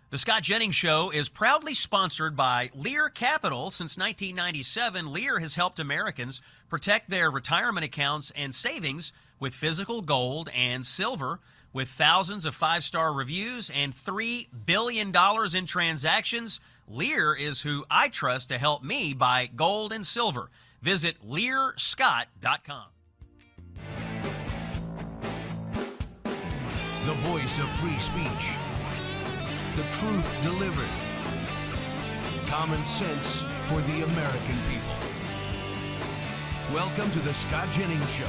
The Scott Jennings Show is proudly sponsored by Lear Capital. Since 1997, Lear has helped Americans protect their retirement accounts and savings with physical gold and silver. With thousands of five-star reviews and $3 billion in transactions, Lear is who I trust to help me buy gold and silver. Visit LearScott.com. The voice of free speech. The truth delivered. Common sense for the American people. Welcome to the Scott Jennings Show.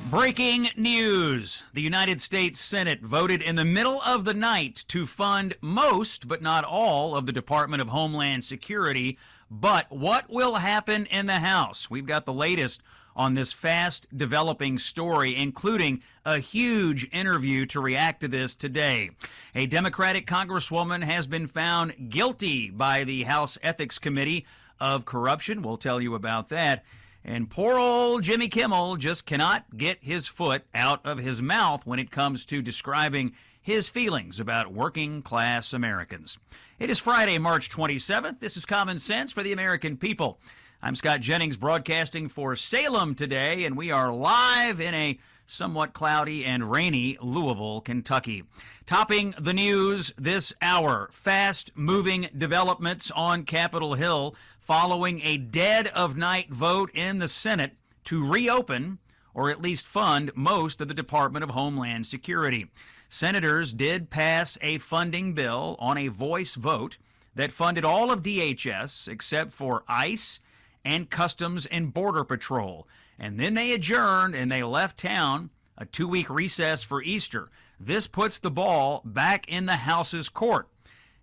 Breaking news. The United States Senate voted in the middle of the night to fund most, but not all, of the Department of Homeland Security. But what will happen in the House? We've got the latest on this fast-developing story, including a huge interview to react to this today. A Democratic congresswoman has been found guilty by the House Ethics Committee of corruption. We'll tell you about that. And poor old Jimmy Kimmel just cannot get his foot out of his mouth when it comes to describing his feelings about working-class Americans. It is Friday, March 27th. This is Common Sense for the American people. I'm Scott Jennings, broadcasting for Salem today, and we are live in a somewhat cloudy and rainy Louisville, Kentucky. Topping the news this hour, fast-moving developments on Capitol Hill following a dead-of-night vote in the Senate to reopen or at least fund most of the Department of Homeland Security. Senators did pass a funding bill on a voice vote that funded all of DHS except for ICE and Customs and Border Patrol. And then they adjourned and they left town, a 2-week recess for Easter. This puts the ball back in the House's court.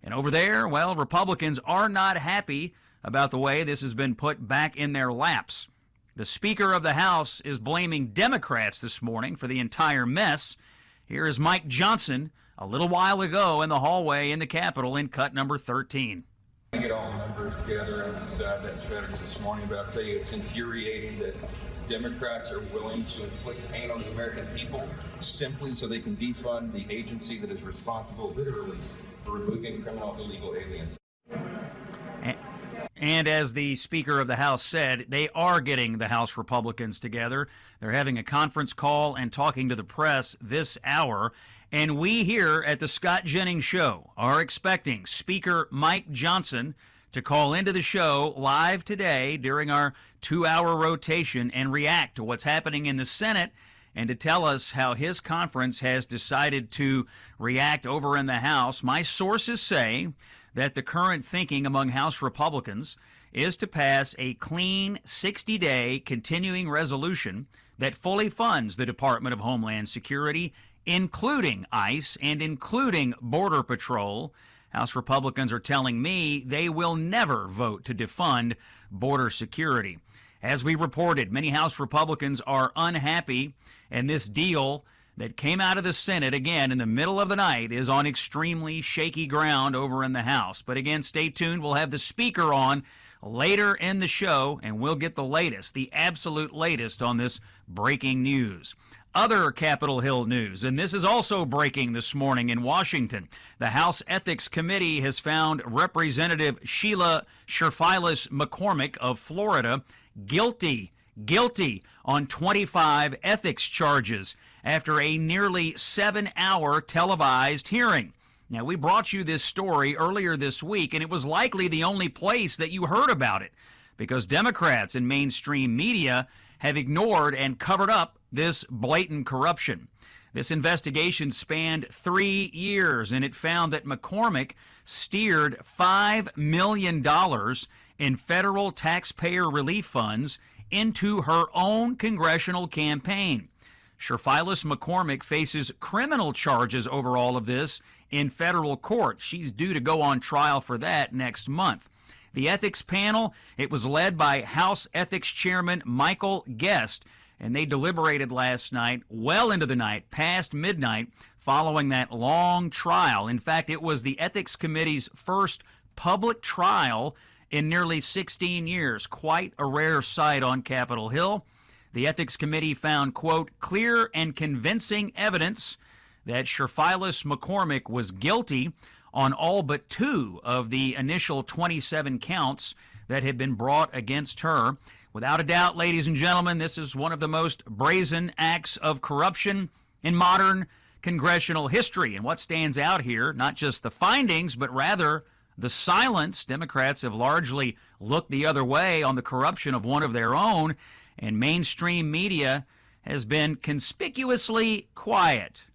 And over there, well, Republicans are not happy about the way this has been put back in their laps. The Speaker of the House is blaming Democrats this morning for the entire mess. Here is Mike Johnson a little while ago in the hallway in the Capitol in cut number 13. I get all the members together and decide that strategy this morning, but I'd say it's infuriating that Democrats are willing to inflict pain on the American people simply so they can defund the agency that is responsible, literally, for removing criminal illegal aliens. And as the Speaker of the House said, they are getting the House Republicans together. They're having a conference call and talking to the press this hour. And we here at the Scott Jennings Show are expecting Speaker Mike Johnson to call into the show live today during our 2-hour rotation and react to what's happening in the Senate and to tell us how his conference has decided to react over in the House. My sources say that the current thinking among House Republicans is to pass a clean 60-day continuing resolution that fully funds the Department of Homeland Security, including ICE and including Border Patrol. House Republicans are telling me they will never vote to defund border security. As we reported, many House Republicans are unhappy, and this deal that came out of the Senate, again, in the middle of the night, is on extremely shaky ground over in the House. But again, stay tuned. We'll have the Speaker on later in the show, and we'll get the latest, the absolute latest on this breaking news. Other Capitol Hill news, and this is also breaking this morning in Washington. The House Ethics Committee has found Representative Sheila Cherfilus-McCormick of Florida guilty on 25 ethics charges after a nearly 7-hour televised hearing. Now, we brought you this story earlier this week, and it was likely the only place that you heard about it because Democrats in mainstream media have ignored and covered up this blatant corruption. This investigation spanned 3 years, and it found that McCormick steered $5 million in federal taxpayer relief funds into her own congressional campaign. Cherfilus-McCormick faces criminal charges over all of this in federal court. She's due to go on trial for that next month. The ethics panel, it was led by House Ethics Chairman Michael Guest, and they deliberated last night, well into the night, past midnight, following that long trial. In fact, it was the Ethics Committee's first public trial in nearly 16 years. Quite a rare sight on Capitol Hill. The Ethics Committee found, quote, clear and convincing evidence that Cherfilus-McCormick was guilty on all but 2 of the initial 27 counts that had been brought against her. Without a doubt, ladies and gentlemen, this is one of the most brazen acts of corruption in modern congressional history. And what stands out here, not just the findings, but rather the silence. Democrats have largely looked the other way on the corruption of one of their own, and mainstream media has been conspicuously quiet.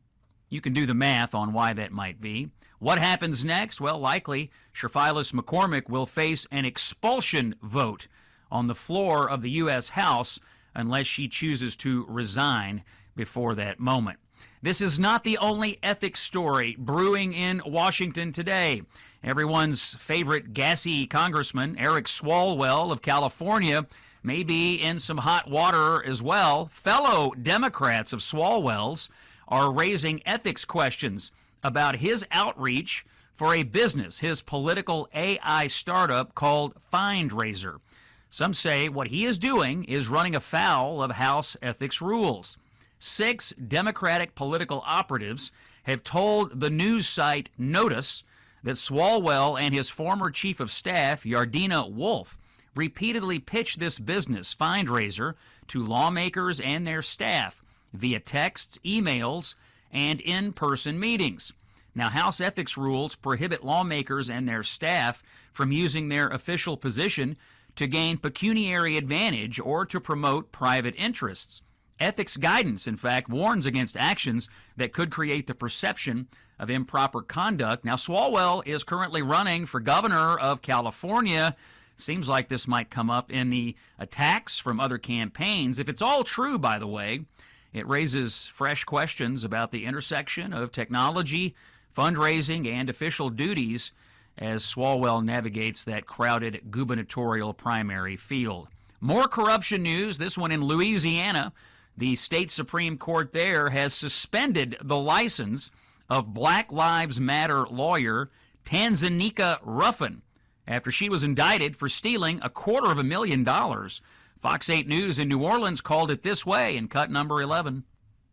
You can do the math on why that might be. What happens next? Well, likely Cherfilus-McCormick will face an expulsion vote on the floor of the U.S. House unless she chooses to resign before that moment. This is not the only ethics story brewing in Washington today. Everyone's favorite gassy congressman, Eric Swalwell of California, may be in some hot water as well. Fellow Democrats of Swalwell's are raising ethics questions about his outreach for a business, his political AI startup called FindRaiser. Some say what he is doing is running afoul of House ethics rules. 6 Democratic political operatives have told the news site Notice that Swalwell and his former chief of staff, Yardena Wolf, repeatedly pitched this business, FindRaiser, to lawmakers and their staff via texts, emails, and in-person meetings. Now, House ethics rules prohibit lawmakers and their staff from using their official position to gain pecuniary advantage or to promote private interests. Ethics guidance, in fact, warns against actions that could create the perception of improper conduct. Now, Swalwell is currently running for governor of California. Seems like this might come up in the attacks from other campaigns. If it's all true, by the way, it raises fresh questions about the intersection of technology, fundraising, and official duties as Swalwell navigates that crowded gubernatorial primary field. More corruption news, this one in Louisiana. The state Supreme Court there has suspended the license of Black Lives Matter lawyer Tanzania Ruffin after she was indicted for stealing $250,000. Fox 8 News in New Orleans called it this way in cut number 11.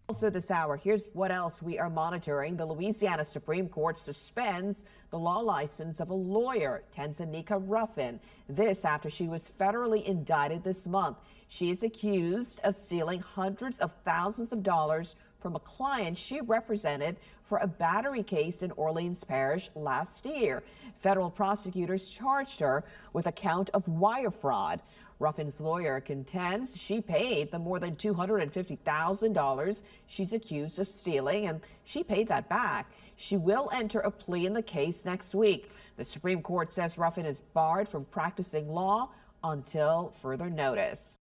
Also this hour, here's what else we are monitoring. The Louisiana Supreme Court suspends the law license of a lawyer, Tanzania Ruffin. This after she was federally indicted this month. She is accused of stealing hundreds of thousands of dollars from a client she represented for a battery case in Orleans Parish last year. Federal prosecutors charged her with a count of wire fraud. Ruffin's lawyer contends she paid the more than $250,000 she's accused of stealing, and she paid that back. She will enter a plea in the case next week. The Supreme Court says Ruffin is barred from practicing law until further notice.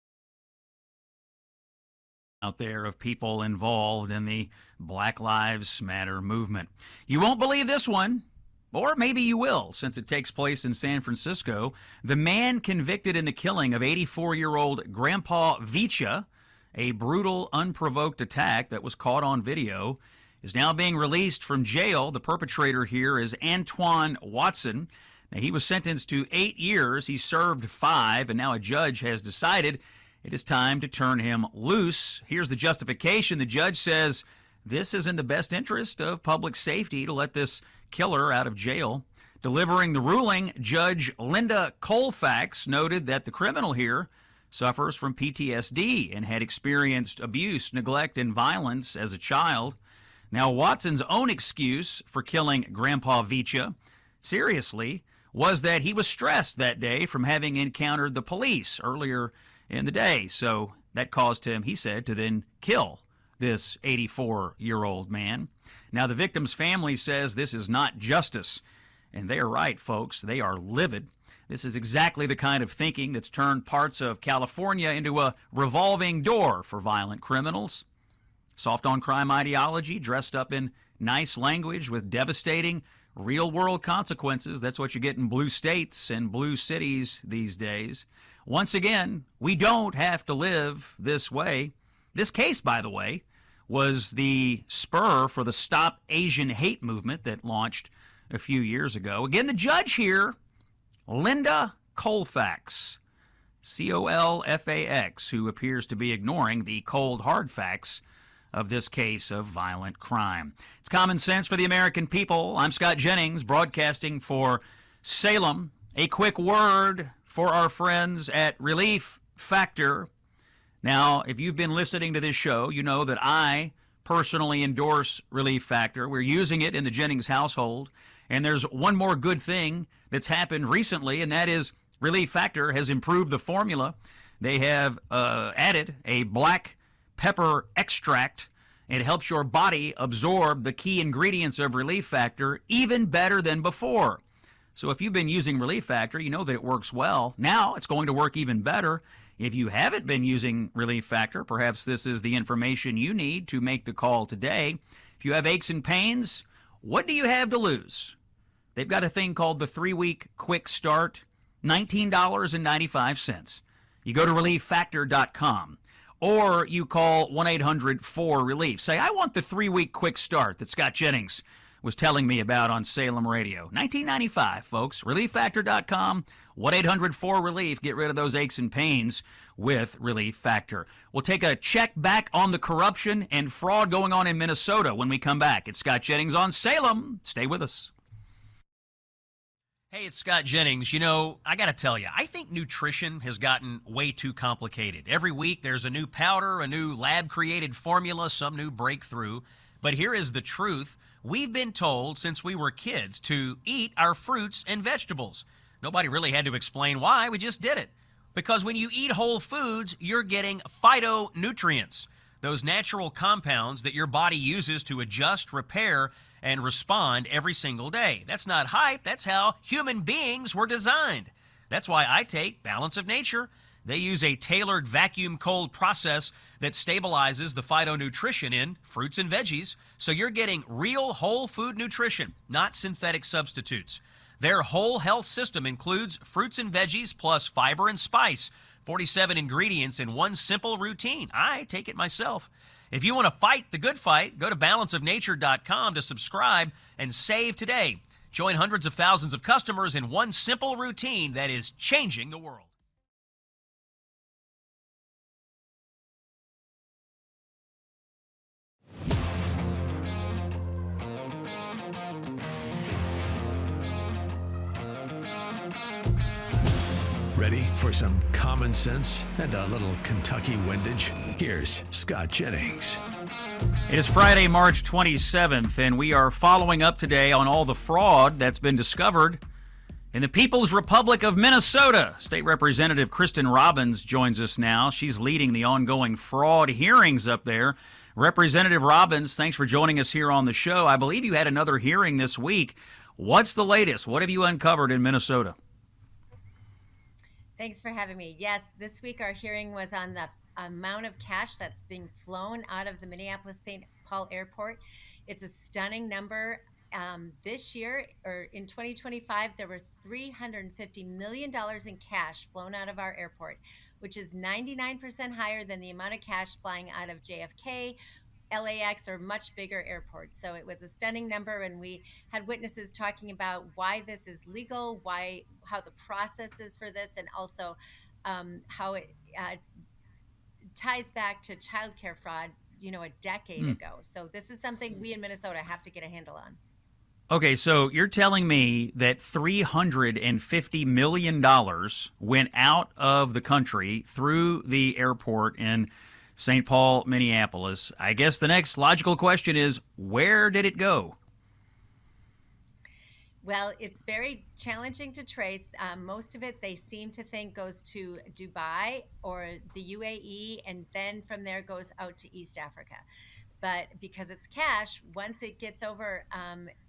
Out there of people involved in the Black Lives Matter movement. You won't believe this one. Or maybe you will, since it takes place in San Francisco. The man convicted in the killing of 84-year-old Grandpa Batya, a brutal, unprovoked attack that was caught on video, is now being released from jail. The perpetrator here is Antoine Watson. Now, he was sentenced to 8 years. He served 5, and now a judge has decided it is time to turn him loose. Here's the justification. The judge says this is in the best interest of public safety to let this killer out of jail. Delivering the ruling, Judge Linda Colfax noted that the criminal here suffers from PTSD and had experienced abuse, neglect, and violence as a child. Now, Watson's own excuse for killing Grandpa Batya, seriously, was that he was stressed that day from having encountered the police earlier in the day. So that caused him, he said, to then kill this 84-year-old man. Now, the victim's family says this is not justice. And they are right, folks. They are livid. This is exactly the kind of thinking that's turned parts of California into a revolving door for violent criminals. Soft on crime ideology dressed up in nice language with devastating real-world consequences. That's what you get in blue states and blue cities these days. Once again, we don't have to live this way. This case, by the way, was the spur for the Stop Asian Hate movement that launched a few years ago. Again, the judge here, Linda Colfax, C-O-L-F-A-X, who appears to be ignoring the cold, hard facts of this case of violent crime. It's common sense for the American people. I'm Scott Jennings, broadcasting for Salem. A quick word for our friends at Relief Factor. Now, if you've been listening to this show, you know that I personally endorse Relief Factor. We're using it in the Jennings household. And there's one more good thing that's happened recently, and that is Relief Factor has improved the formula. They have added a black pepper extract. It helps your body absorb the key ingredients of Relief Factor even better than before. So if you've been using Relief Factor, you know that it works well. Now it's going to work even better. If you haven't been using Relief Factor, perhaps this is the information you need to make the call today. If you have aches and pains, what do you have to lose? They've got a thing called the 3-week quick start, $19.95. You go to relieffactor.com or you call 1-800-4RELIEF. Say, I want the 3-week quick start that Scott Jennings was telling me about on Salem Radio. $19.95, folks. Relieffactor.com, 1-800-4RELIEF. Get rid of those aches and pains with Relief Factor. We'll take a check back on the corruption and fraud going on in Minnesota when we come back. It's Scott Jennings on Salem. Stay with us. Hey, it's Scott Jennings. You know, I got to tell you, I think nutrition has gotten way too complicated. Every week there's a new powder, a new lab-created formula, some new breakthrough. But here is the truth. We've been told since we were kids to eat our fruits and vegetables. Nobody really had to explain why. We just did it. Because when you eat whole foods, you're getting phytonutrients, those natural compounds that your body uses to adjust, repair, and respond every single day. That's not hype. That's how human beings were designed. That's why I take Balance of Nature. They use a tailored vacuum cold process that stabilizes the phytonutrition in fruits and veggies, so you're getting real whole food nutrition, not synthetic substitutes. Their whole health system includes fruits and veggies plus fiber and spice, 47 ingredients in one simple routine. I take it myself. If you want to fight the good fight, go to balanceofnature.com to subscribe and save today. Join hundreds of thousands of customers in one simple routine that is changing the world. Ready for some common sense and a little Kentucky windage? Here's Scott Jennings. It is Friday, March 27th, and we are following up today on all the fraud that's been discovered in the People's Republic of Minnesota. State Representative Kristin Robbins joins us now. She's leading the ongoing fraud hearings up there. Representative Robbins, thanks for joining us here on the show. I believe you had another hearing this week. What's the latest? What have you uncovered in Minnesota? Thanks for having me. Yes, this week our hearing was on the amount of cash that's being flown out of the Minneapolis-St. Paul Airport. It's a stunning number. This year, or in 2025, there were $350 million in cash flown out of our airport, which is 99% higher than the amount of cash flying out of JFK, LAX, or much bigger airports. So it was a stunning number, and we had witnesses talking about why this is legal, how the process is for this, and also how it ties back to childcare fraud, a decade ago. So this is something we in Minnesota have to get a handle on. Okay, so you're telling me that $350 million went out of the country through the airport in St. Paul, Minneapolis. I guess the next logical question is, where did it go? Well, it's very challenging to trace. Most of it, they seem to think, goes to Dubai or the UAE, and then from there goes out to East Africa. But because it's cash, once it gets over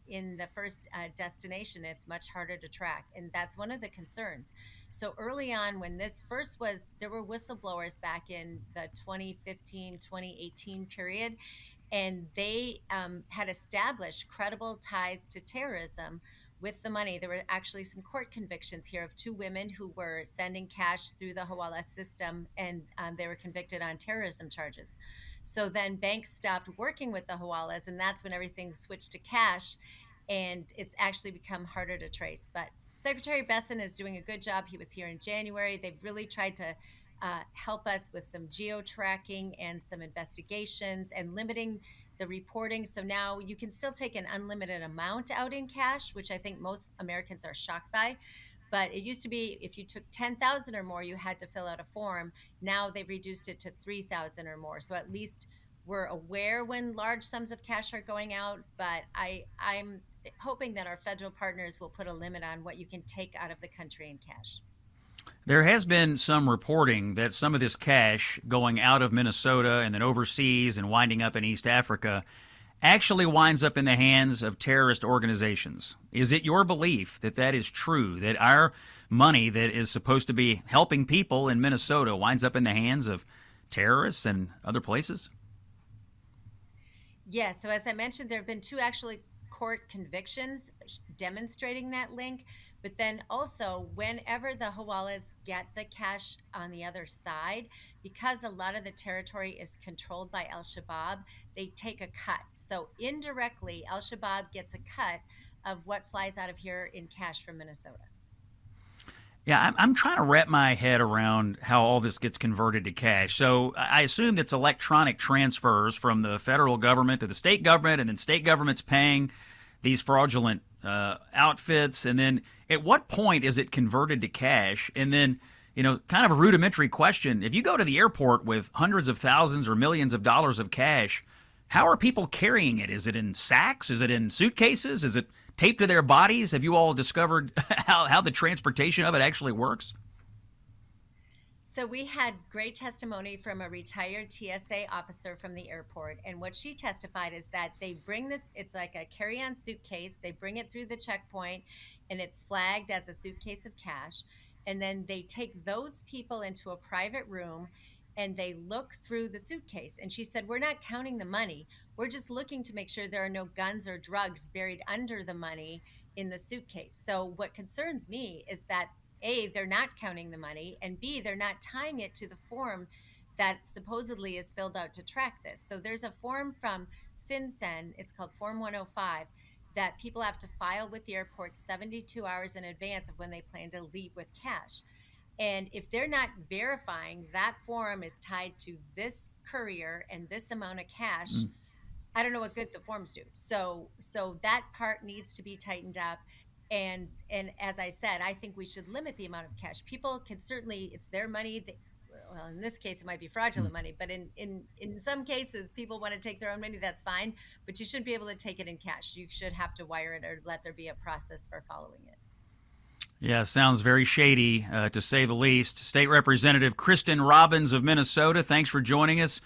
in the first destination, it's much harder to track. And that's one of the concerns. So early on, when this first was, there were whistleblowers back in the 2015, 2018 period, and they had established credible ties to terrorism with the money. There were actually some court convictions here of 2 women who were sending cash through the Hawala system, and they were convicted on terrorism charges. So then banks stopped working with the Hawalas, and that's when everything switched to cash, and it's actually become harder to trace. But Secretary Besson is doing a good job. He was here in January. They've really tried to help us with some geo-tracking and some investigations and limiting the reporting. So now you can still take an unlimited amount out in cash, which I think most Americans are shocked by. But it used to be if you took 10,000 or more, you had to fill out a form. Now they've reduced it to 3,000 or more. So at least we're aware when large sums of cash are going out. But I'm hoping that our federal partners will put a limit on what you can take out of the country in cash. There has been some reporting that some of this cash going out of Minnesota and then overseas and winding up in East Africa actually winds up in the hands of terrorist organizations. Is it your belief that that is true, that our money that is supposed to be helping people in Minnesota winds up in the hands of terrorists and other places? Yes. So as I mentioned, there have been 2 actually court convictions demonstrating that link. But then also, whenever the Hawalas get the cash on the other side, because a lot of the territory is controlled by al-Shabaab, they take a cut. So indirectly, al-Shabaab gets a cut of what flies out of here in cash from Minnesota. Yeah, I'm trying to wrap my head around how all this gets converted to cash. So I assume it's electronic transfers from the federal government to the state government, and then state government's paying these fraudulent outfits. And then at what point is it converted to cash? And then, kind of a rudimentary question. If you go to the airport with hundreds of thousands or millions of dollars of cash, how are people carrying it? Is it in sacks? Is it in suitcases? Is it taped to their bodies? Have you all discovered how the transportation of it actually works? So we had great testimony from a retired TSA officer from the airport. And what she testified is that they bring this, it's like a carry-on suitcase. They bring it through the checkpoint and it's flagged as a suitcase of cash. And then they take those people into a private room and they look through the suitcase. And she said, we're not counting the money. We're just looking to make sure there are no guns or drugs buried under the money in the suitcase. So what concerns me is that A, they're not counting the money, and B, they're not tying it to the form that supposedly is filled out to track this. So there's a form from FinCEN, it's called Form 105, that people have to file with the airport 72 hours in advance of when they plan to leave with cash. And if they're not verifying that form is tied to this courier and this amount of cash, I don't know what good the forms do. So that part needs to be tightened up. And as I said, I think we should limit the amount of cash. People can certainly, it's their money. Well, in this case, it might be fraudulent money, but in some cases, people want to take their own money. That's fine, but you shouldn't be able to take it in cash. You should have to wire it or let there be a process for following it. Yeah, sounds very shady, to say the least. State Representative Kristin Robbins of Minnesota, thanks for joining us.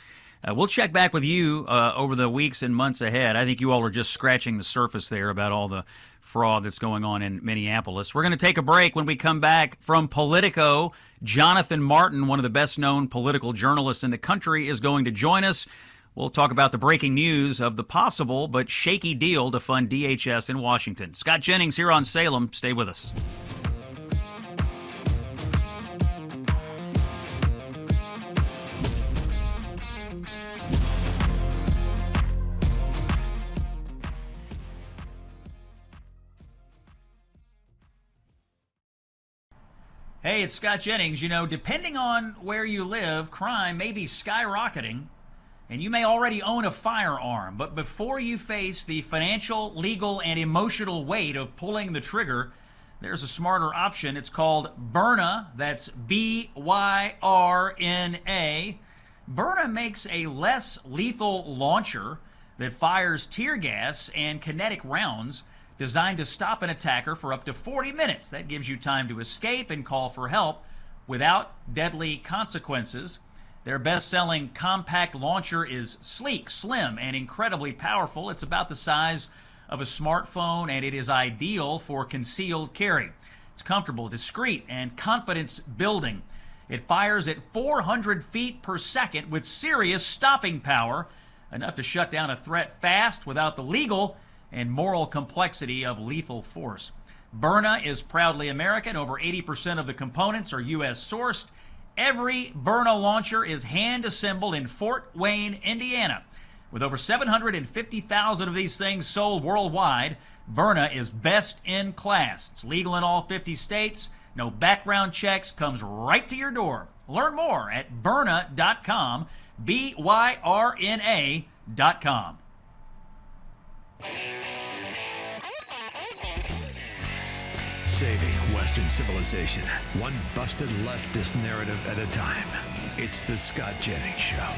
We'll check back with you over the weeks and months ahead. I think you all are just scratching the surface there about all the fraud that's going on in Minneapolis. We're going to take a break. When we come back from Politico, Jonathan Martin, one of the best-known political journalists in the country, is going to join us. We'll talk about the breaking news of the possible but shaky deal to fund DHS in Washington. Scott Jennings here on Salem. Stay with us. Hey, it's Scott Jennings. Depending on where you live, crime may be skyrocketing, and you may already own a firearm. But before you face the financial, legal, and emotional weight of pulling the trigger, there's a smarter option. It's called Byrna. That's B-Y-R-N-A. Byrna makes a less lethal launcher that fires tear gas and kinetic rounds designed to stop an attacker for up to 40 minutes. That gives you time to escape and call for help without deadly consequences. Their best-selling compact launcher is sleek, slim, and incredibly powerful. It's about the size of a smartphone, and it is ideal for concealed carry. It's comfortable, discreet, and confidence-building. It fires at 400 feet per second with serious stopping power, enough to shut down a threat fast without the legal and moral complexity of lethal force. Byrna is proudly American. Over 80% of the components are U.S. sourced. Every Byrna launcher is hand-assembled in Fort Wayne, Indiana. With over 750,000 of these things sold worldwide, Byrna is best in class. It's legal in all 50 states. No background checks, comes right to your door. Learn more at Byrna.com, BYRNA.com. Saving Western civilization, one busted leftist narrative at a time. It's the Scott Jennings Show.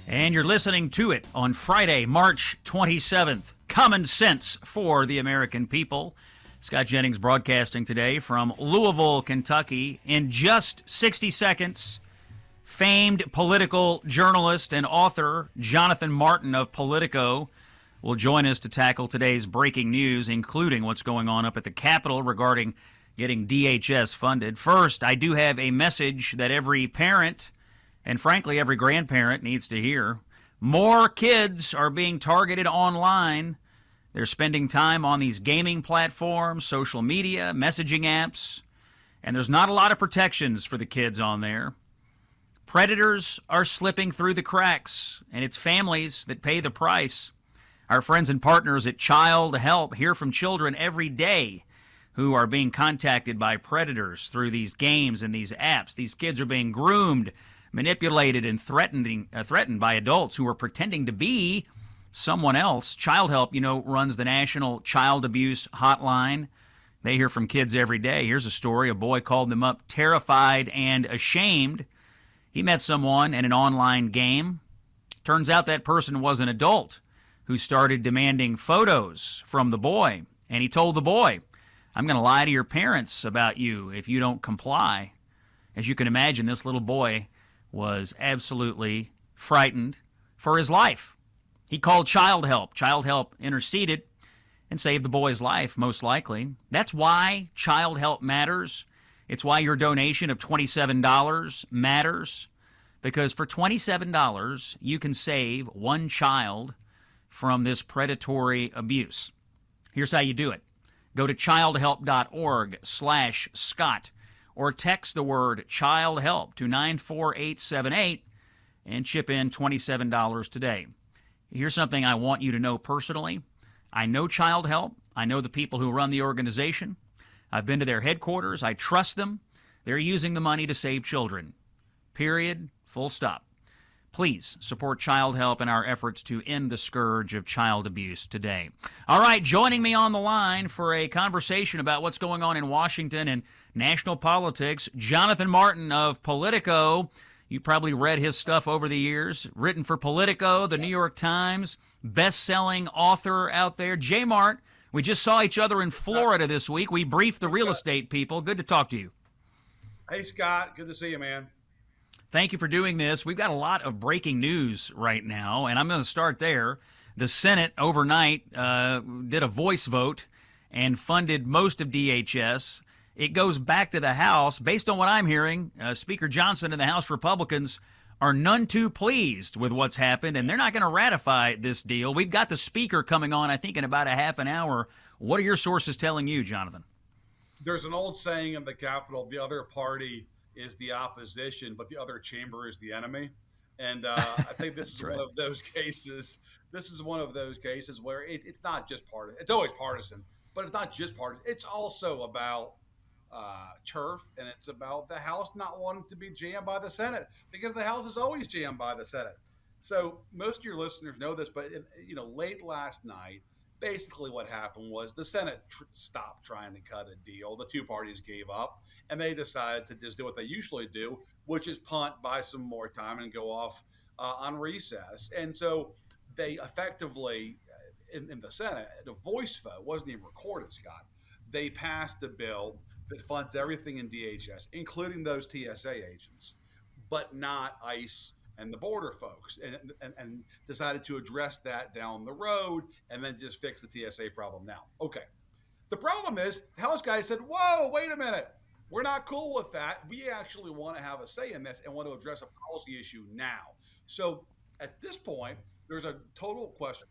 And you're listening to it on Friday, March 27th. Common sense for the American people. Scott Jennings broadcasting today from Louisville, Kentucky. In just 60 seconds, famed political journalist and author Jonathan Martin of Politico will join us to tackle today's breaking news, including what's going on up at the Capitol regarding getting DHS funded. First, I do have a message that every parent and frankly every grandparent needs to hear. More kids are being targeted online. They're spending time on these gaming platforms, social media, messaging apps, and there's not a lot of protections for the kids on there. Predators are slipping through the cracks, and it's families that pay the price. Our friends and partners at Child Help hear from children every day who are being contacted by predators through these games and these apps. These kids are being groomed, manipulated, and threatened by adults who are pretending to be someone else. Child Help, runs the National Child Abuse Hotline. They hear from kids every day. Here's a story. A boy called them up terrified and ashamed. He met someone in an online game. Turns out that person was an adult who started demanding photos from the boy. And he told the boy, "I'm going to lie to your parents about you if you don't comply." As you can imagine, this little boy was absolutely frightened for his life. He called Child Help. Child Help interceded and saved the boy's life, most likely. That's why Child Help matters. It's why your donation of $27 matters, because for $27, you can save one child from this predatory abuse. Here's how you do it. Go to childhelp.org/Scott or text the word Child Help to 94878 and chip in $27 today. Here's something I want you to know personally. I know Child Help. I know the people who run the organization. I've been to their headquarters. I trust them. They're using the money to save children. Period. Full stop. Please support Child Help in our efforts to end the scourge of child abuse today. All right, joining me on the line for a conversation about what's going on in Washington and national politics, Jonathan Martin of Politico. You probably read his stuff over the years. Written for Politico, the New York Times, best-selling author out there. J. Mart, we just saw each other in Florida this week. We briefed the real estate people. Good to talk to you. Hey, Scott. Good to see you, man. Thank you for doing this. We've got a lot of breaking news right now, and I'm going to start there. The Senate overnight did a voice vote and funded most of DHS. It goes back to the House. Based on what I'm hearing, Speaker Johnson and the House Republicans are none too pleased with what's happened, and they're not going to ratify this deal. We've got the Speaker coming on, I think, in about a half an hour. What are your sources telling you, Jonathan? There's an old saying in the Capitol, the other party is the opposition, but the other chamber is the enemy. And I think this is one of those cases. This is one of those cases where it's not just partisan. It's always partisan, but it's not just partisan. It's also about turf, and it's about the House not wanting to be jammed by the Senate, because the House is always jammed by the Senate. So most of your listeners know this, but late last night, basically what happened was the Senate stopped trying to cut a deal. The two parties gave up, and they decided to just do what they usually do, which is punt, buy some more time, and go off on recess. And so they effectively, in the Senate, the voice vote wasn't even recorded, Scott. They passed a bill that funds everything in DHS, including those TSA agents, but not ICE and the border folks, and decided to address that down the road and then just fix the TSA problem now. Okay. The problem is the House guys said, whoa, wait a minute. We're not cool with that. We actually want to have a say in this and want to address a policy issue now. So at this point, there's a total question,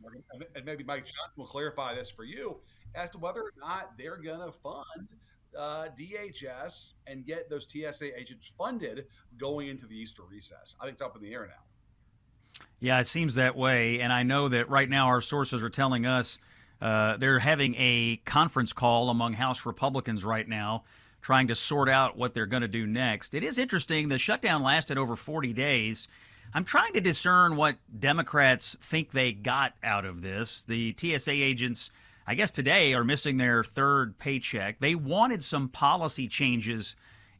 and maybe Mike Johnson will clarify this for you, as to whether or not they're going to fund DHS and get those TSA agents funded going into the Easter recess. I think it's up in the air now. Yeah, it seems that way. And I know that right now our sources are telling us they're having a conference call among House Republicans right now, trying to sort out what they're going to do next. It is interesting. The shutdown lasted over 40 days. I'm trying to discern what Democrats think they got out of this. The TSA agents, I guess today, are missing their third paycheck. They wanted some policy changes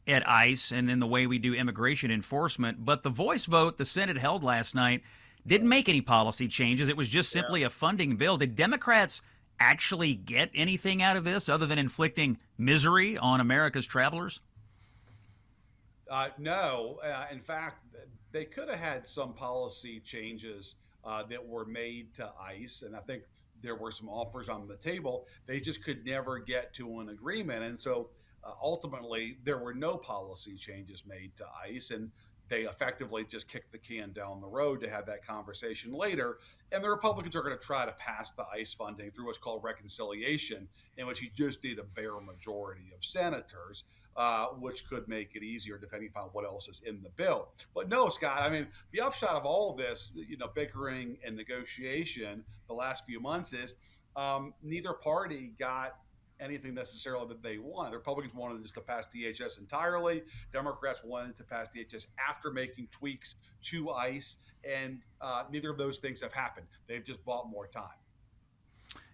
at ICE and in the way we do immigration enforcement, but the voice vote the Senate held last night didn't make any policy changes. It was just simply a funding bill. Did Democrats actually get anything out of this other than inflicting misery on America's travelers? No. In fact, they could have had some policy changes that were made to ICE, and I think there were some offers on the table. They just could never get to an agreement, and so ultimately there were no policy changes made to ICE, and they effectively just kicked the can down the road to have that conversation later. And the Republicans are going to try to pass the ICE funding through what's called reconciliation, in which you just need a bare majority of senators, which could make it easier depending upon what else is in the bill. But no, Scott, I mean, the upshot of all of this, bickering and negotiation the last few months is neither party got anything necessarily that they want. The Republicans wanted just to pass DHS entirely. Democrats wanted to pass DHS after making tweaks to ICE, and neither of those things have happened. They've just bought more time.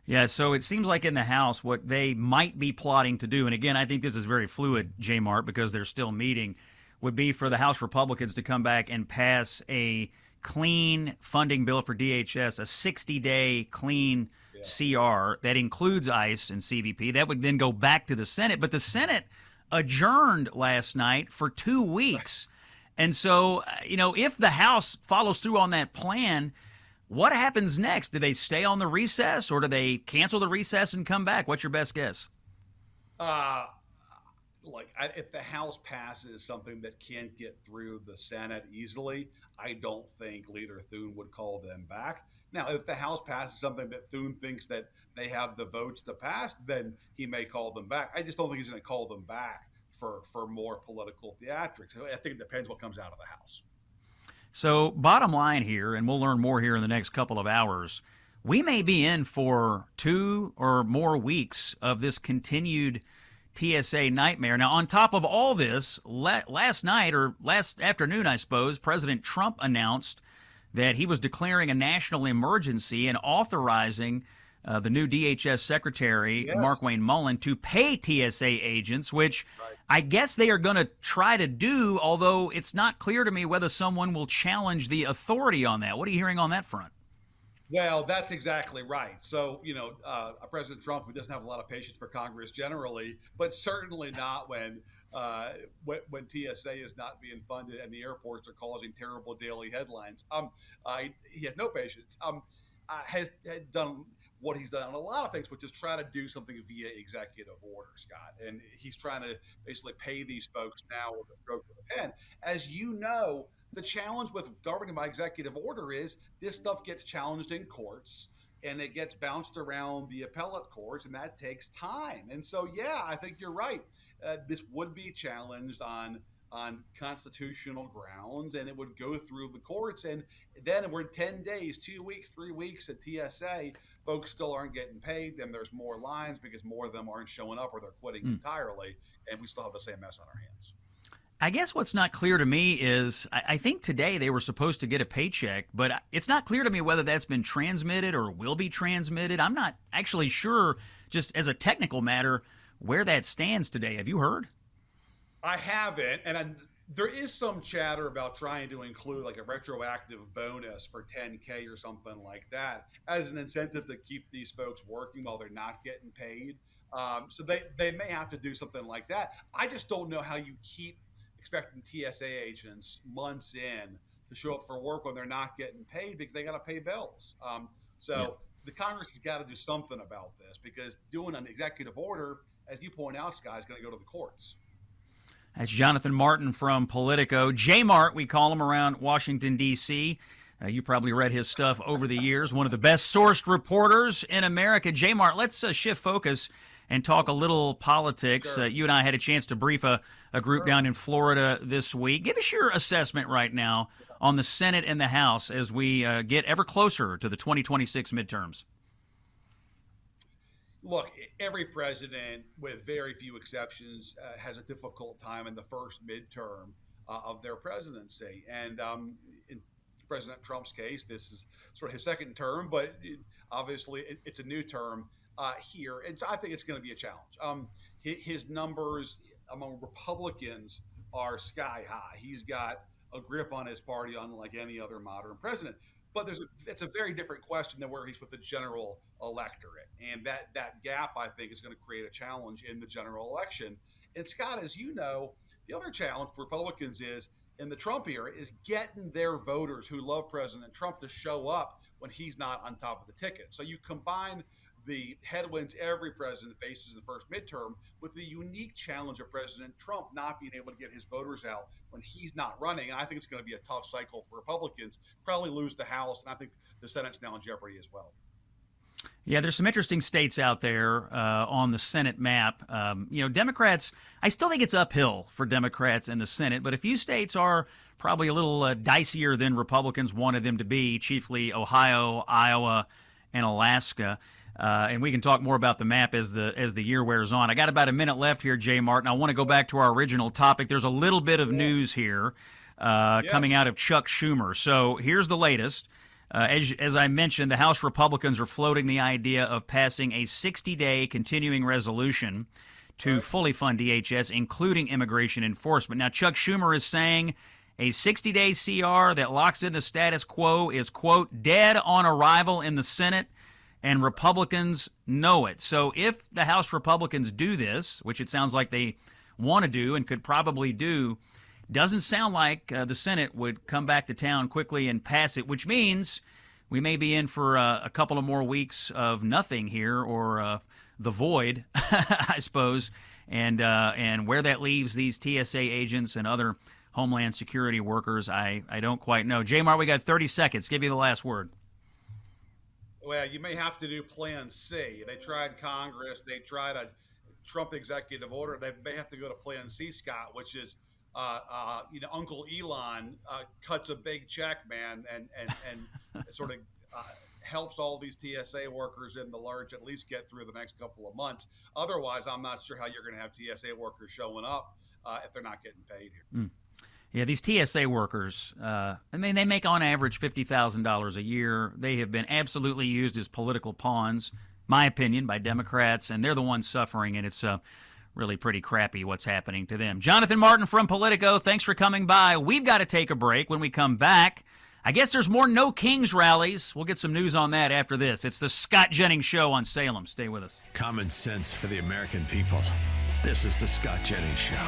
Yeah, so it seems like in the House what they might be plotting to do, and again, I think this is very fluid, J. Mart, because they're still meeting, would be for the House Republicans to come back and pass a clean funding bill for DHS, a 60-day clean CR that includes ICE and CBP. That would then go back to the Senate. But the Senate adjourned last night for 2 weeks. And so, if the House follows through on that plan, what happens next? Do they stay on the recess or do they cancel the recess and come back? What's your best guess? If the House passes something that can't get through the Senate easily, I don't think Leader Thune would call them back. Now, if the House passes something that Thune thinks that they have the votes to pass, then he may call them back. I just don't think he's going to call them back for more political theatrics. I think it depends what comes out of the House. So bottom line here, and we'll learn more here in the next couple of hours, we may be in for 2 or more weeks of this continued TSA nightmare. Now, on top of all this, last night or last afternoon, I suppose, President Trump announced that he was declaring a national emergency and authorizing the new DHS Secretary, Mark Wayne Mullen, to pay TSA agents, which I guess they are going to try to do, although it's not clear to me whether someone will challenge the authority on that. What are you hearing on that front? Well, that's exactly right. So, President Trump, who doesn't have a lot of patience for Congress generally, but certainly not when TSA is not being funded and the airports are causing terrible daily headlines. He has no patience. Has done what he's done on a lot of things, which is try to do something via executive order, Scott. And he's trying to basically pay these folks now with a stroke of a pen. As you know, the challenge with governing by executive order is this stuff gets challenged in courts and it gets bounced around the appellate courts, and that takes time. And so, I think you're right. This would be challenged on constitutional grounds, and it would go through the courts. And then we're 10 days, 2 weeks, 3 weeks at TSA. Folks still aren't getting paid, and there's more lines because more of them aren't showing up or they're quitting entirely, and we still have the same mess on our hands. I guess what's not clear to me is I think today they were supposed to get a paycheck, but it's not clear to me whether that's been transmitted or will be transmitted. I'm not actually sure, just as a technical matter, where that stands today. Have you heard? I haven't, and there is some chatter about trying to include like a retroactive bonus for $10K or something like that as an incentive to keep these folks working while they're not getting paid. So they may have to do something like that. I just don't know how you keep expecting TSA agents months in to show up for work when they're not getting paid because they got to pay bills. The Congress has got to do something about this, because doing an executive order, as you point out, Scott, is going to go to the courts. That's Jonathan Martin from Politico. J-Mart, we call him around Washington, D.C. You probably read his stuff over the years. One of the best sourced reporters in America. J-Mart, let's shift focus and talk a little politics. Sure. You and I had a chance to brief a group down in Florida this week. Give us your assessment right now on the Senate and the House as we get ever closer to the 2026 midterms. Look, every president, with very few exceptions, has a difficult time in the first midterm of their presidency. And in President Trump's case, this is sort of his second term, but obviously it's a new term here. And so I think it's going to be a challenge. His numbers among Republicans are sky high. He's got a grip on his party unlike any other modern president. But it's a very different question than where he's with the general electorate. And that gap, I think, is going to create a challenge in the general election. And Scott, as you know, the other challenge for Republicans is in the Trump era is getting their voters who love President Trump to show up when he's not on top of the ticket. So you combine the headwinds every president faces in the first midterm with the unique challenge of President Trump not being able to get his voters out when he's not running. And I think it's going to be a tough cycle for Republicans, probably lose the House, and I think the Senate's now in jeopardy as well. Yeah, there's some interesting states out there on the Senate map. Democrats, I still think it's uphill for Democrats in the Senate, but a few states are probably a little dicier than Republicans wanted them to be, chiefly Ohio, Iowa, and Alaska. And we can talk more about the map as the year wears on. I got about a minute left here, Jay Martin. I want to go back to our original topic. There's a little bit of news here coming out of Chuck Schumer. So here's the latest. As I mentioned, the House Republicans are floating the idea of passing a 60-day continuing resolution to fully fund DHS, including immigration enforcement. Now, Chuck Schumer is saying a 60-day CR that locks in the status quo is, quote, dead on arrival in the Senate, and Republicans know it. So if the House Republicans do this, which it sounds like they want to do and could probably do, doesn't sound like the Senate would come back to town quickly and pass it, which means we may be in for a couple of more weeks of nothing here, or the void, I suppose, and where that leaves these TSA agents and other Homeland Security workers, I don't quite know. J. Mart, we got 30 seconds. Give you the last word. Well, you may have to do Plan C. They tried Congress. They tried a Trump executive order. They may have to go to Plan C, Scott, which is, Uncle Elon cuts a big check, man, and sort of helps all these TSA workers in the lurch at least get through the next couple of months. Otherwise, I'm not sure how you're going to have TSA workers showing up if they're not getting paid here. Yeah, these TSA workers, they make on average $50,000 a year. They have been absolutely used as political pawns, my opinion, by Democrats, and they're the ones suffering, and it's really pretty crappy what's happening to them. Jonathan Martin from Politico, thanks for coming by. We've got to take a break. When we come back, I guess there's more No Kings rallies. We'll get some news on that after this. It's the Scott Jennings Show on Salem. Stay with us. Common sense for the American people. This is the Scott Jennings Show.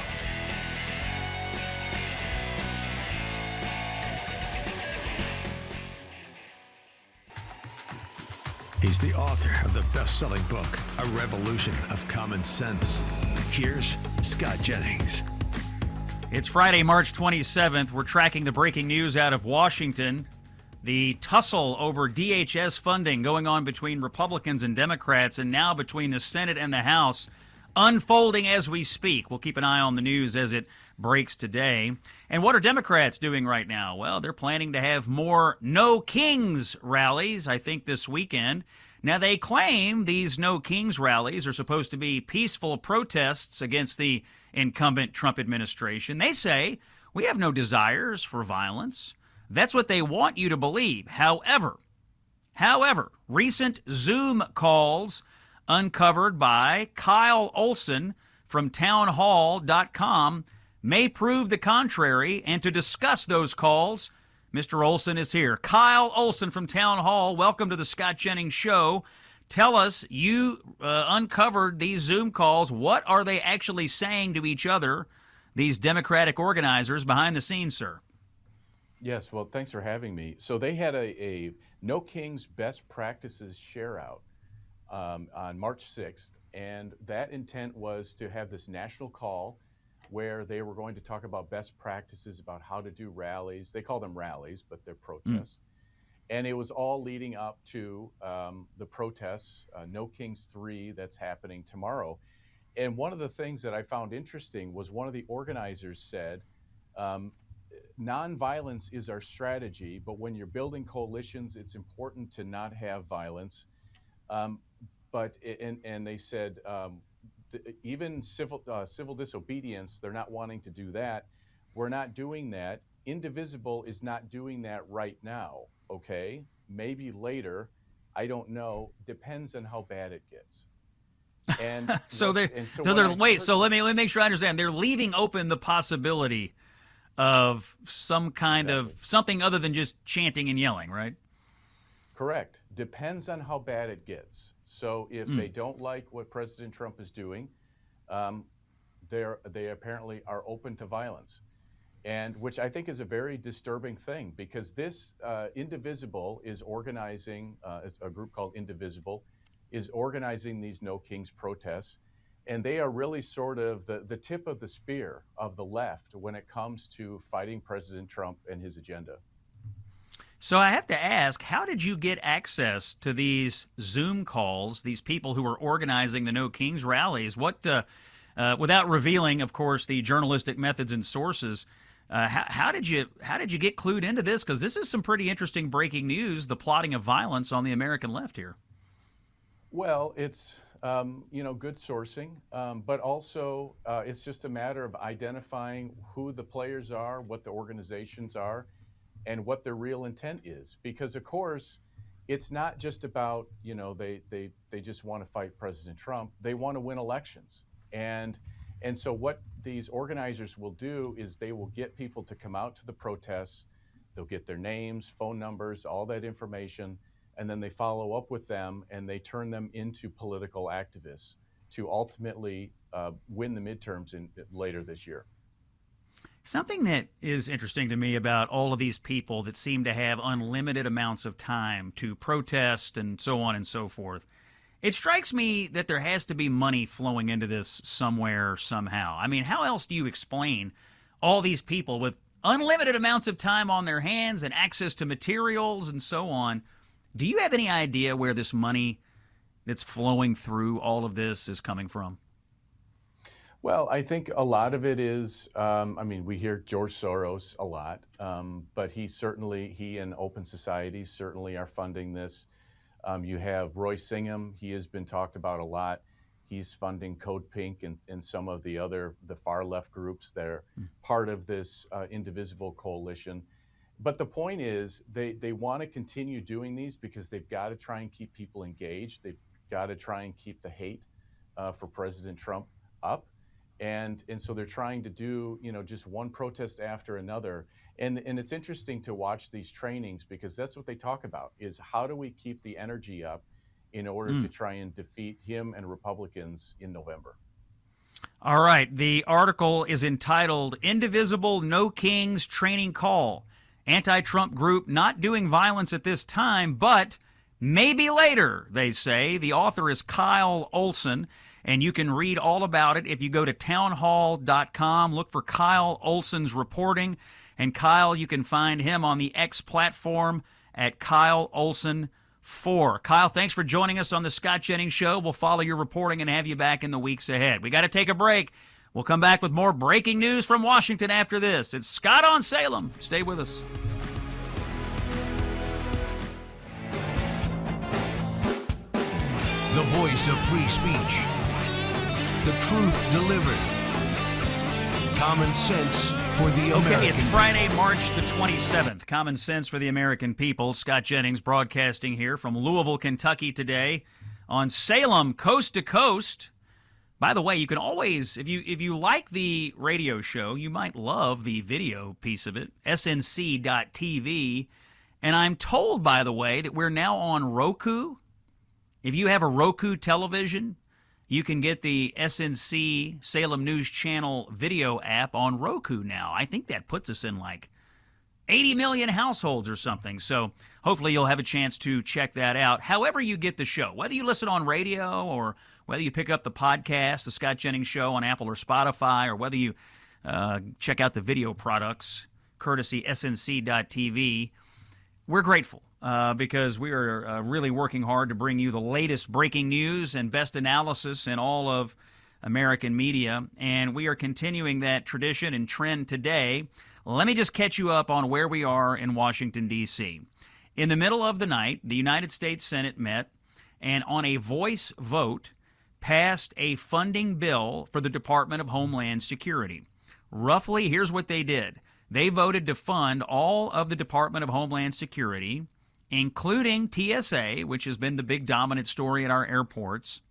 He's the author of the best-selling book, A Revolution of Common Sense. Here's Scott Jennings. It's Friday, March 27th. We're tracking the breaking news out of Washington. The tussle over DHS funding going on between Republicans and Democrats, and now between the Senate and the House, unfolding as we speak. We'll keep an eye on the news as it breaks today. And what are Democrats doing right now? Well, they're planning to have more No Kings rallies, I think, this weekend. Now, they claim these No Kings rallies are supposed to be peaceful protests against the incumbent Trump administration. They say, we have no desires for violence. That's what they want you to believe. However, recent Zoom calls uncovered by Kyle Olson from townhall.com may prove the contrary, and to discuss those calls, Mr. Olson is here. Kyle Olson from Town Hall, welcome to the Scott Jennings Show. Tell us, you uncovered these Zoom calls. What are they actually saying to each other, these Democratic organizers behind the scenes, sir? Yes, well, thanks for having me. So they had a No Kings Best Practices share out on March 6th, and that intent was to have this national call where they were going to talk about best practices about how to do rallies. They call them rallies, but they're protests. And it was all leading up to the protests, No Kings 3, that's happening tomorrow. And one of the things that I found interesting was one of the organizers said, nonviolence is our strategy, but when you're building coalitions, it's important to not have violence. but and they said even civil disobedience, they're not wanting to do that. We're not doing that. Indivisible is not doing that right now. Okay, maybe later. I don't know. Depends on how bad it gets. And so let me make sure I understand. They're leaving open the possibility of some kind of something other than just chanting and yelling, right? Correct. Depends on how bad it gets. So if they don't like what President Trump is doing, they apparently are open to violence, and which I think is a very disturbing thing, because this Indivisible is organizing, it's a group called Indivisible, is organizing these No Kings protests, and they are really sort of the tip of the spear of the left when it comes to fighting President Trump and his agenda. So I have to ask, how did you get access to these Zoom calls, these people who are organizing the No Kings rallies? What, without revealing, of course, the journalistic methods and sources, how did you get clued into this? Because this is some pretty interesting breaking news, the plotting of violence on the American left here. Well, it's good sourcing, but also it's just a matter of identifying who the players are, what the organizations are, and what their real intent is. Because of course, it's not just about they just want to fight President Trump. They want to win elections, and so what these organizers will do is they will get people to come out to the protests. They'll get their names, phone numbers, all that information, and then they follow up with them and they turn them into political activists to ultimately win the midterms later this year. Something that is interesting to me about all of these people that seem to have unlimited amounts of time to protest and so on and so forth, it strikes me that there has to be money flowing into this somewhere, somehow. I mean, how else do you explain all these people with unlimited amounts of time on their hands and access to materials and so on? Do you have any idea where this money that's flowing through all of this is coming from? Well, I think a lot of it is, we hear George Soros a lot, but he and Open Society certainly are funding this. You have Roy Singham. He has been talked about a lot. He's funding Code Pink and some of the far left groups that are part of this Indivisible coalition. But the point is they want to continue doing these because they've got to try and keep people engaged. They've got to try and keep the hate for President Trump up. And so they're trying to do, just one protest after another. And it's interesting to watch these trainings because that's what they talk about, is how do we keep the energy up in order to try and defeat him and Republicans in November. All right. The article is entitled Indivisible No Kings Training Call. Anti-Trump group not doing violence at this time, but maybe later, they say. The author is Kyle Olson, and you can read all about it if you go to townhall.com. Look for Kyle Olson's reporting. And Kyle, you can find him on the X platform at Kyle Olson 4. Kyle, thanks for joining us on the Scott Jennings Show. We'll follow your reporting and have you back in the weeks ahead. We got to take a break. We'll come back with more breaking news from Washington after this. It's Scott on Salem. Stay with us. The voice of free speech. The truth delivered. Common sense for the American Okay, it's people. Friday, March the 27th. Common sense for the American people. Scott Jennings broadcasting here from Louisville, Kentucky today on Salem, coast to coast. By the way, you can always, if you like the radio show, you might love the video piece of it, snc.tv. And I'm told, by the way, that we're now on Roku. If you have a Roku television, you can get the SNC Salem News Channel video app on Roku now. I think that puts us in like 80 million households or something. So hopefully you'll have a chance to check that out. However you get the show, whether you listen on radio or whether you pick up the podcast, the Scott Jennings Show on Apple or Spotify, or whether you check out the video products, courtesy snc.tv, we're grateful. Because we are really working hard to bring you the latest breaking news and best analysis in all of American media. And we are continuing that tradition and trend today. Let me just catch you up on where we are in Washington, D.C. In the middle of the night, the United States Senate met, and on a voice vote passed a funding bill for the Department of Homeland Security. Roughly, here's what they did. They voted to fund all of the Department of Homeland Security, including TSA, which has been the big dominant story at our airports.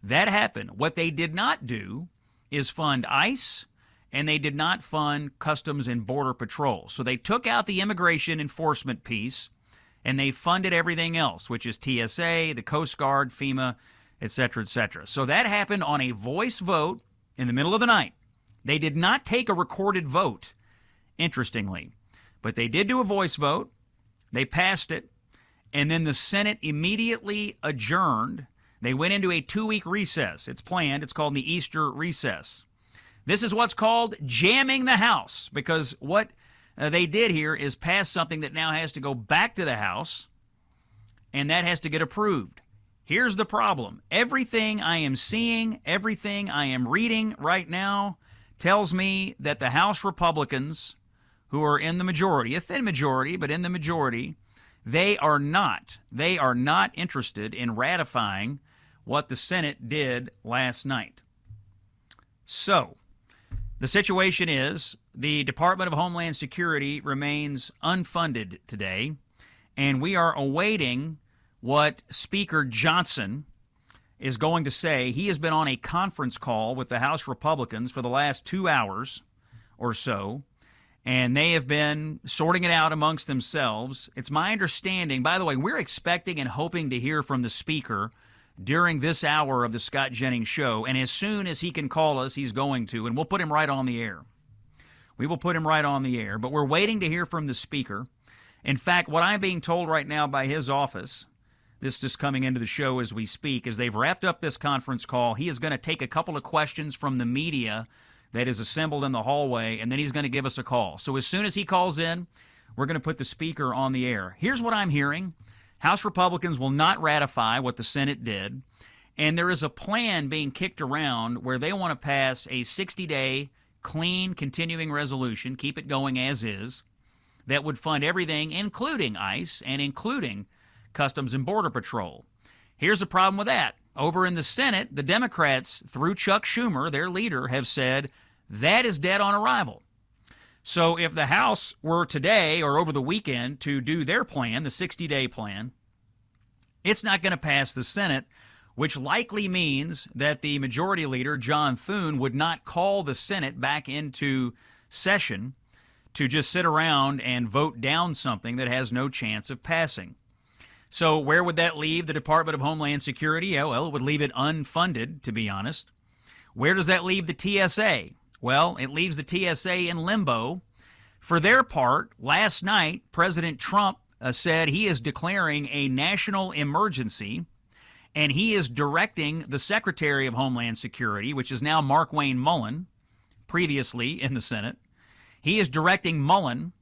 That happened. What they did not do is fund ICE, and they did not fund Customs and Border Patrol. So they took out the immigration enforcement piece, and they funded everything else, which is TSA, the Coast Guard, FEMA, et cetera, et cetera. So that happened on a voice vote in the middle of the night. They did not take a recorded vote, interestingly, but they did do a voice vote. They passed it, and then the Senate immediately adjourned. They went into a 2-week recess. It's planned. It's called the Easter recess. This is what's called jamming the House, because what they did here is pass something that now has to go back to the House, and that has to get approved. Here's the problem. Everything I am seeing, everything I am reading right now tells me that the House Republicans, who are in the majority, a thin majority, but in the majority, they are not interested in ratifying what the Senate did last night. So, the situation is the Department of Homeland Security remains unfunded today, and we are awaiting what Speaker Johnson is going to say. He has been on a conference call with the House Republicans for the last 2 hours or so, and they have been sorting it out amongst themselves. It's my understanding, by the way, we're expecting and hoping to hear from the Speaker during this hour of the Scott Jennings Show, and as soon as he can call us, he's going to, and we'll put him right on the air. We will put him right on the air, but we're waiting to hear from the Speaker. In fact, what I'm being told right now by his office, this is coming into the show as we speak, is they've wrapped up this conference call. He is going to take a couple of questions from the media that is assembled in the hallway, and then he's going to give us a call. So as soon as he calls in, we're going to put the Speaker on the air. Here's what I'm hearing. House Republicans will not ratify what the Senate did, and there is a plan being kicked around where they want to pass a 60-day clean continuing resolution, keep it going as is, that would fund everything, including ICE and including Customs and Border Patrol. Here's the problem with that. Over in the Senate, the Democrats, through Chuck Schumer, their leader, have said that is dead on arrival. So if the House were today or over the weekend to do their plan, the 60-day plan, it's not going to pass the Senate, which likely means that the Majority Leader, John Thune, would not call the Senate back into session to just sit around and vote down something that has no chance of passing. So where would that leave the Department of Homeland Security? Yeah, well, it would leave it unfunded, to be honest. Where does that leave the TSA? Well, it leaves the TSA in limbo. For their part, last night, President Trump said he is declaring a national emergency, and he is directing the Secretary of Homeland Security, which is now Markwayne Mullin, previously in the Senate. He is directing Mullin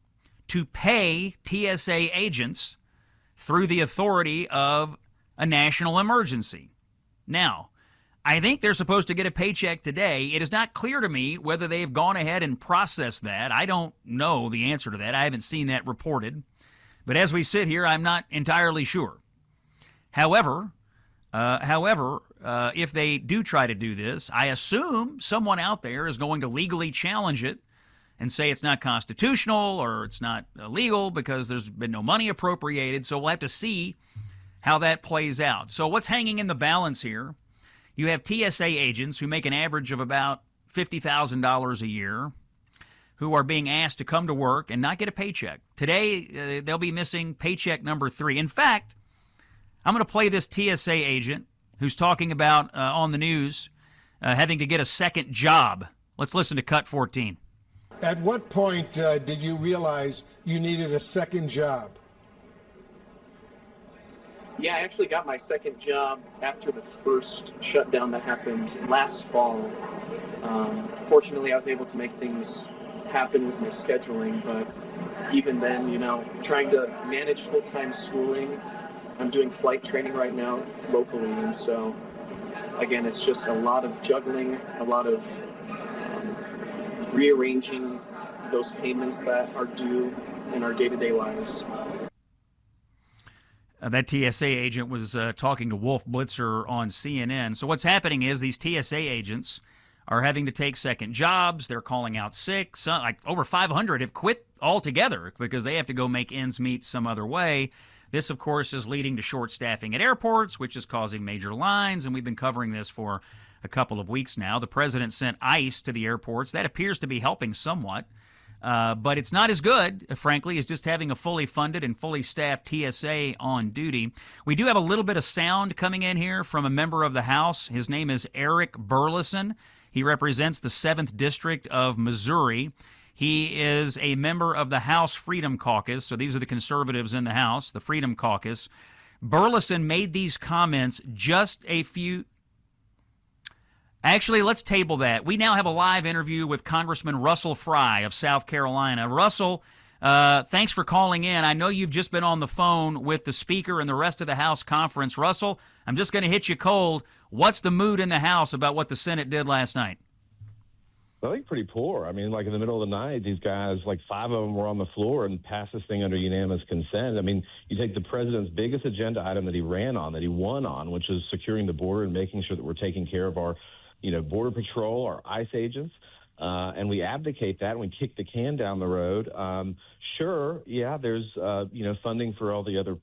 to pay TSA agents through the authority of a national emergency. Now, I think they're supposed to get a paycheck today. It is not clear to me whether they've gone ahead and processed that. I don't know the answer to that. I haven't seen that reported. But as we sit here, I'm not entirely sure. However, if they do try to do this, I assume someone out there is going to legally challenge it and say it's not constitutional or it's not legal because there's been no money appropriated. So we'll have to see how that plays out. So what's hanging in the balance here? You have TSA agents who make an average of about $50,000 a year who are being asked to come to work and not get a paycheck. Today, they'll be missing paycheck number 3. In fact, I'm going to play this TSA agent who's talking about on the news having to get a second job. Let's listen to cut 14. At what point did you realize you needed a second job? Yeah, I actually got my second job after the first shutdown that happened last fall. Fortunately, I was able to make things happen with my scheduling, but even then, trying to manage full-time schooling, I'm doing flight training right now locally, and so, again, it's just a lot of juggling, a lot of rearranging those payments that are due in our day-to-day lives. That TSA agent was talking to Wolf Blitzer on CNN. So what's happening is these TSA agents are having to take second jobs. They're calling out sick. Some, like over 500 have quit altogether because they have to go make ends meet some other way. This, of course, is leading to short staffing at airports, which is causing major lines, and we've been covering this for a couple of weeks now. The president sent ICE to the airports. That appears to be helping somewhat, but it's not as good, frankly, as just having a fully funded and fully staffed TSA on duty. We do have a little bit of sound coming in here from a member of the House. His name is Eric Burleson. He represents the 7th District of Missouri. He is a member of the House Freedom Caucus, so these are the conservatives in the House, the Freedom Caucus. Burleson made these comments just a few... Actually, let's table that. We now have a live interview with Congressman Russell Fry of South Carolina. Russell, thanks for calling in. I know you've just been on the phone with the Speaker and the rest of the House conference. Russell, I'm just going to hit you cold. What's the mood in the House about what the Senate did last night? I think pretty poor. I mean, like in the middle of the night, these guys, like 5 of them were on the floor and passed this thing under unanimous consent. I mean, you take the president's biggest agenda item that he ran on, that he won on, which is securing the border and making sure that we're taking care of our, Border Patrol, our ICE agents, and we abdicate that and we kick the can down the road. Sure, yeah, there's, funding for all the other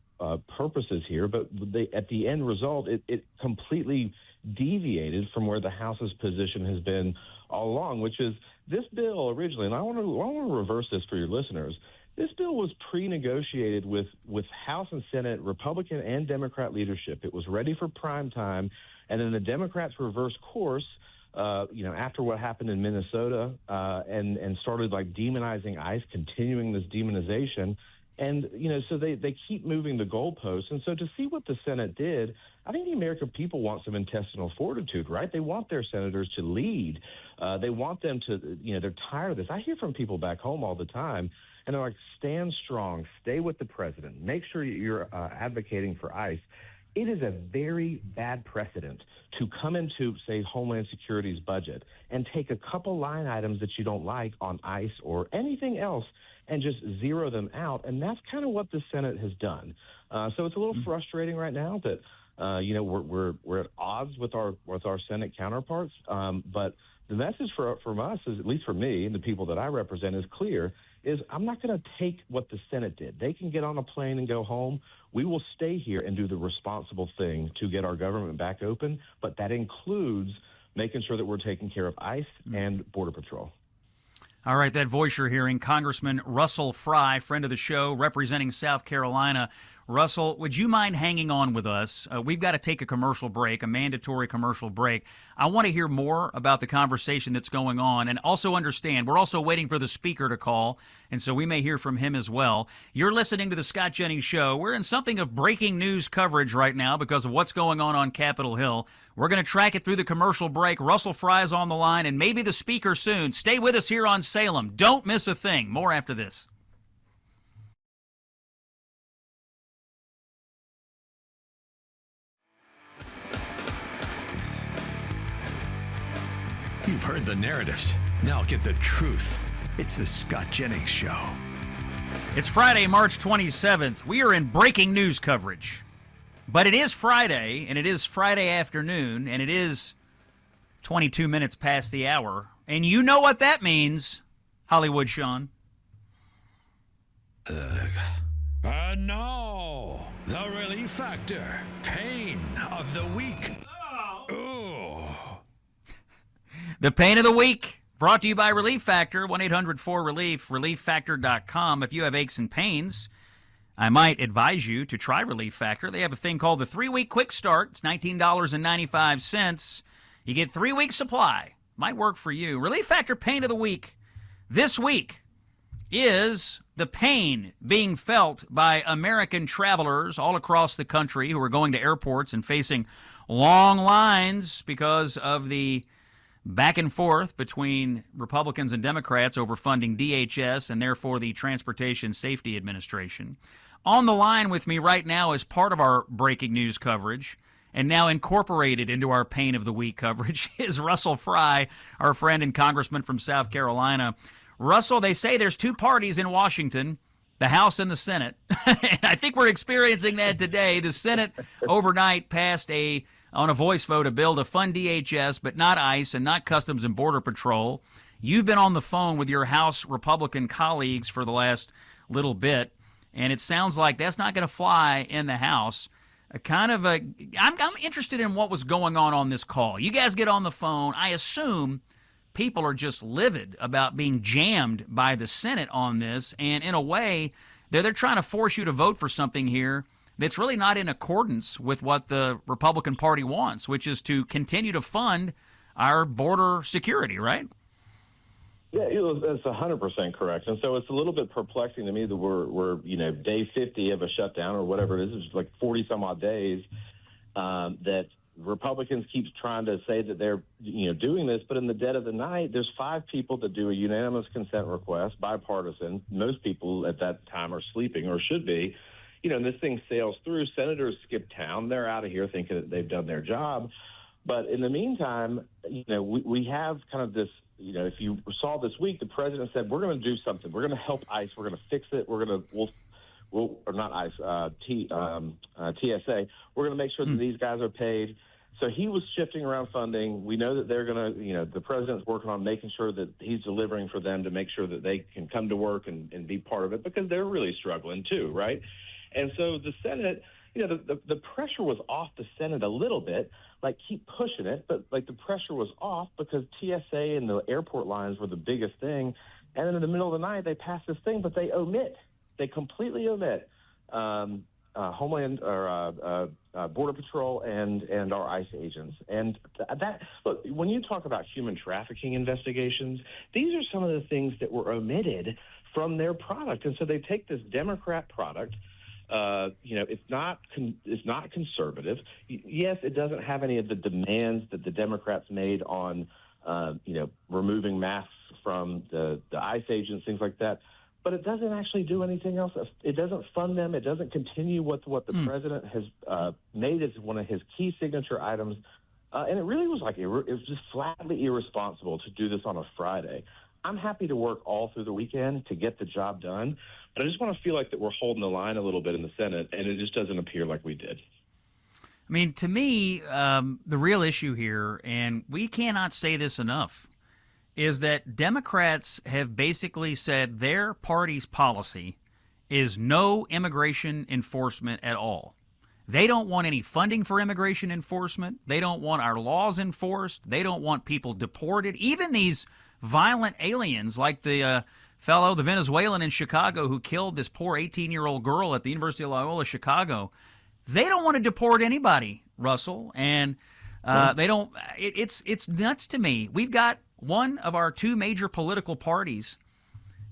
purposes here, but at the end result, it completely deviated from where the House's position has been all along, which is this bill originally, and I want to reverse this for your listeners. This bill was pre-negotiated with House and Senate, Republican and Democrat leadership. It was ready for prime time, and then the Democrats reversed course, after what happened in Minnesota, and started like demonizing ICE, continuing this demonization. And, so they keep moving the goalposts. And so to see what the Senate did, I think the American people want some intestinal fortitude, right? They want their senators to lead. They want them to, they're tired of this. I hear from people back home all the time, and they're like, stand strong, stay with the president, make sure you're advocating for ICE. It is a very bad precedent to come into, say, Homeland Security's budget and take a couple line items that you don't like on ICE or anything else and just zero them out. And that's kind of what the Senate has done. So it's a little frustrating right now that, we're at odds with our Senate counterparts. But the message from us, is, at least for me and the people that I represent, is clear, is I'm not going to take what the Senate did. They can get on a plane and go home. We will stay here and do the responsible thing to get our government back open, but that includes making sure that we're taking care of ICE and Border Patrol. All right, that voice you're hearing, Congressman Russell Fry, friend of the show, representing South Carolina. Russell, would you mind hanging on with us? We've got to take a commercial break, a mandatory commercial break. I want to hear more about the conversation that's going on, and also understand we're also waiting for the Speaker to call, and so we may hear from him as well. You're listening to the Scott Jennings Show. We're in something of breaking news coverage right now because of what's going on Capitol Hill. We're going to track it through the commercial break. Russell Fry's on the line, and maybe the Speaker soon. Stay with us here on Salem. Don't miss a thing. More after this. You've heard the narratives. Now get the truth. It's the Scott Jennings Show. It's Friday, March 27th. We are in breaking news coverage. But it is Friday, and it is Friday afternoon, and it is 22 minutes past the hour. And you know what that means, Hollywood Sean. And now, the Relief Factor. Pain of the week. Oh. The Pain of the Week, brought to you by Relief Factor, 1-800-4RELIEF, relieffactor.com. If you have aches and pains, I might advise you to try Relief Factor. They have a thing called the 3-week quick start. It's $19.95. You get 3 weeks supply. Might work for you. Relief Factor Pain of the Week this week is the pain being felt by American travelers all across the country who are going to airports and facing long lines because of the back and forth between Republicans and Democrats over funding DHS and therefore the Transportation Safety Administration. On the line with me right now as part of our breaking news coverage and now incorporated into our Pain of the Week coverage is Russell Fry, our friend and congressman from South Carolina. Russell, they say there's two parties in Washington. the House and the Senate. And I think we're experiencing that today. The Senate overnight passed on a voice vote a bill to fund DHS, but not ICE and not Customs and Border Patrol. You've been on the phone with your House Republican colleagues for the last little bit, and it sounds like that's not going to fly in the House. I'm interested in what was going on this call. You guys get on the phone. I assume people are just livid about being jammed by the Senate on this, and in a way, they're trying to force you to vote for something here that's really not in accordance with what the Republican Party wants, which is to continue to fund our border security, right? Yeah, that's 100% correct. And so it's a little bit perplexing to me that we're day 50 of a shutdown or whatever it is. It's like 40 some odd days that Republicans keep trying to say that they're doing this, but in the dead of the night, there's 5 people that do a unanimous consent request, bipartisan. Most people at that time are sleeping or should be. And this thing sails through. Senators skip town. They're out of here thinking that they've done their job. But in the meantime, we have kind of this. If you saw this week, the president said, we're going to do something. We're going to help ICE. We're going to fix it. We'll or not ICE, TSA. We're going to make sure that these guys are paid. So he was shifting around funding. We know that they're going to, the president's working on making sure that he's delivering for them to make sure that they can come to work and be part of it because they're really struggling too, right? And so the Senate, the pressure was off the Senate a little bit, like keep pushing it, but like the pressure was off because TSA and the airport lines were the biggest thing. And then in the middle of the night, they pass this thing, but they completely omit Homeland or Border Patrol and our ICE agents. And that, look, when you talk about human trafficking investigations, these are some of the things that were omitted from their product. And so they take this Democrat product. It's not conservative. Yes, it doesn't have any of the demands that the Democrats made on, removing masks from the ICE agents, things like that. But it doesn't actually do anything else. It doesn't fund them. It doesn't continue what the president has made as one of his key signature items. And it really was it was just flatly irresponsible to do this on a Friday. I'm happy to work all through the weekend to get the job done, but I just want to feel like that we're holding the line a little bit in the Senate, and it just doesn't appear like we did. I mean, to me, the real issue here, and we cannot say this enough, is that Democrats have basically said their party's policy is no immigration enforcement at all. They don't want any funding for immigration enforcement. They don't want our laws enforced. They don't want people deported. Even these violent aliens like the fellow, the Venezuelan in Chicago who killed this poor 18-year-old girl at the University of Loyola, Chicago, they don't want to deport anybody, Russell. And they don't. It's nuts to me. We've got one of our 2 major political parties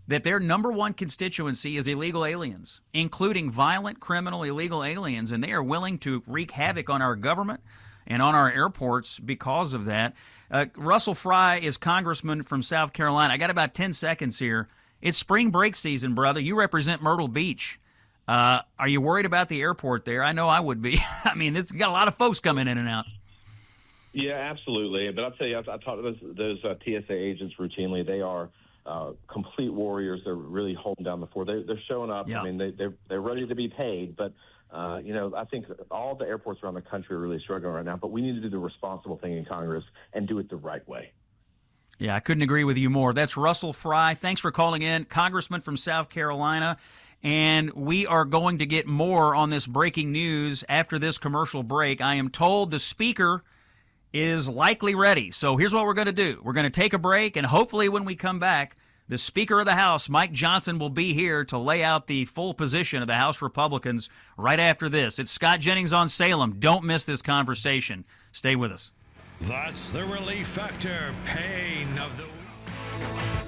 that their number 1 constituency is illegal aliens, including violent, criminal, illegal aliens, and they are willing to wreak havoc on our government and on our airports because of that. Russell Fry is congressman from South Carolina. I got about 10 seconds here. It's spring break season, brother. You represent Myrtle Beach. Are you worried about the airport there? I know I would be. I mean, it's got a lot of folks coming in and out. Yeah, absolutely. But I'll tell you, I talk to those TSA agents routinely. They are complete warriors. They're really holding down the fort. They're showing up. Yeah. I mean, they're ready to be paid. But, I think all the airports around the country are really struggling right now. But we need to do the responsible thing in Congress and do it the right way. Yeah, I couldn't agree with you more. That's Russell Fry. Thanks for calling in, congressman from South Carolina. And we are going to get more on this breaking news after this commercial break. I am told the speaker is likely ready. So here's what we're going to do. We're going to take a break, and hopefully when we come back, the Speaker of the House, Mike Johnson, will be here to lay out the full position of the House Republicans right after this. It's Scott Jennings on Salem. Don't miss this conversation. Stay with us. That's the Relief Factor Pain of the Week.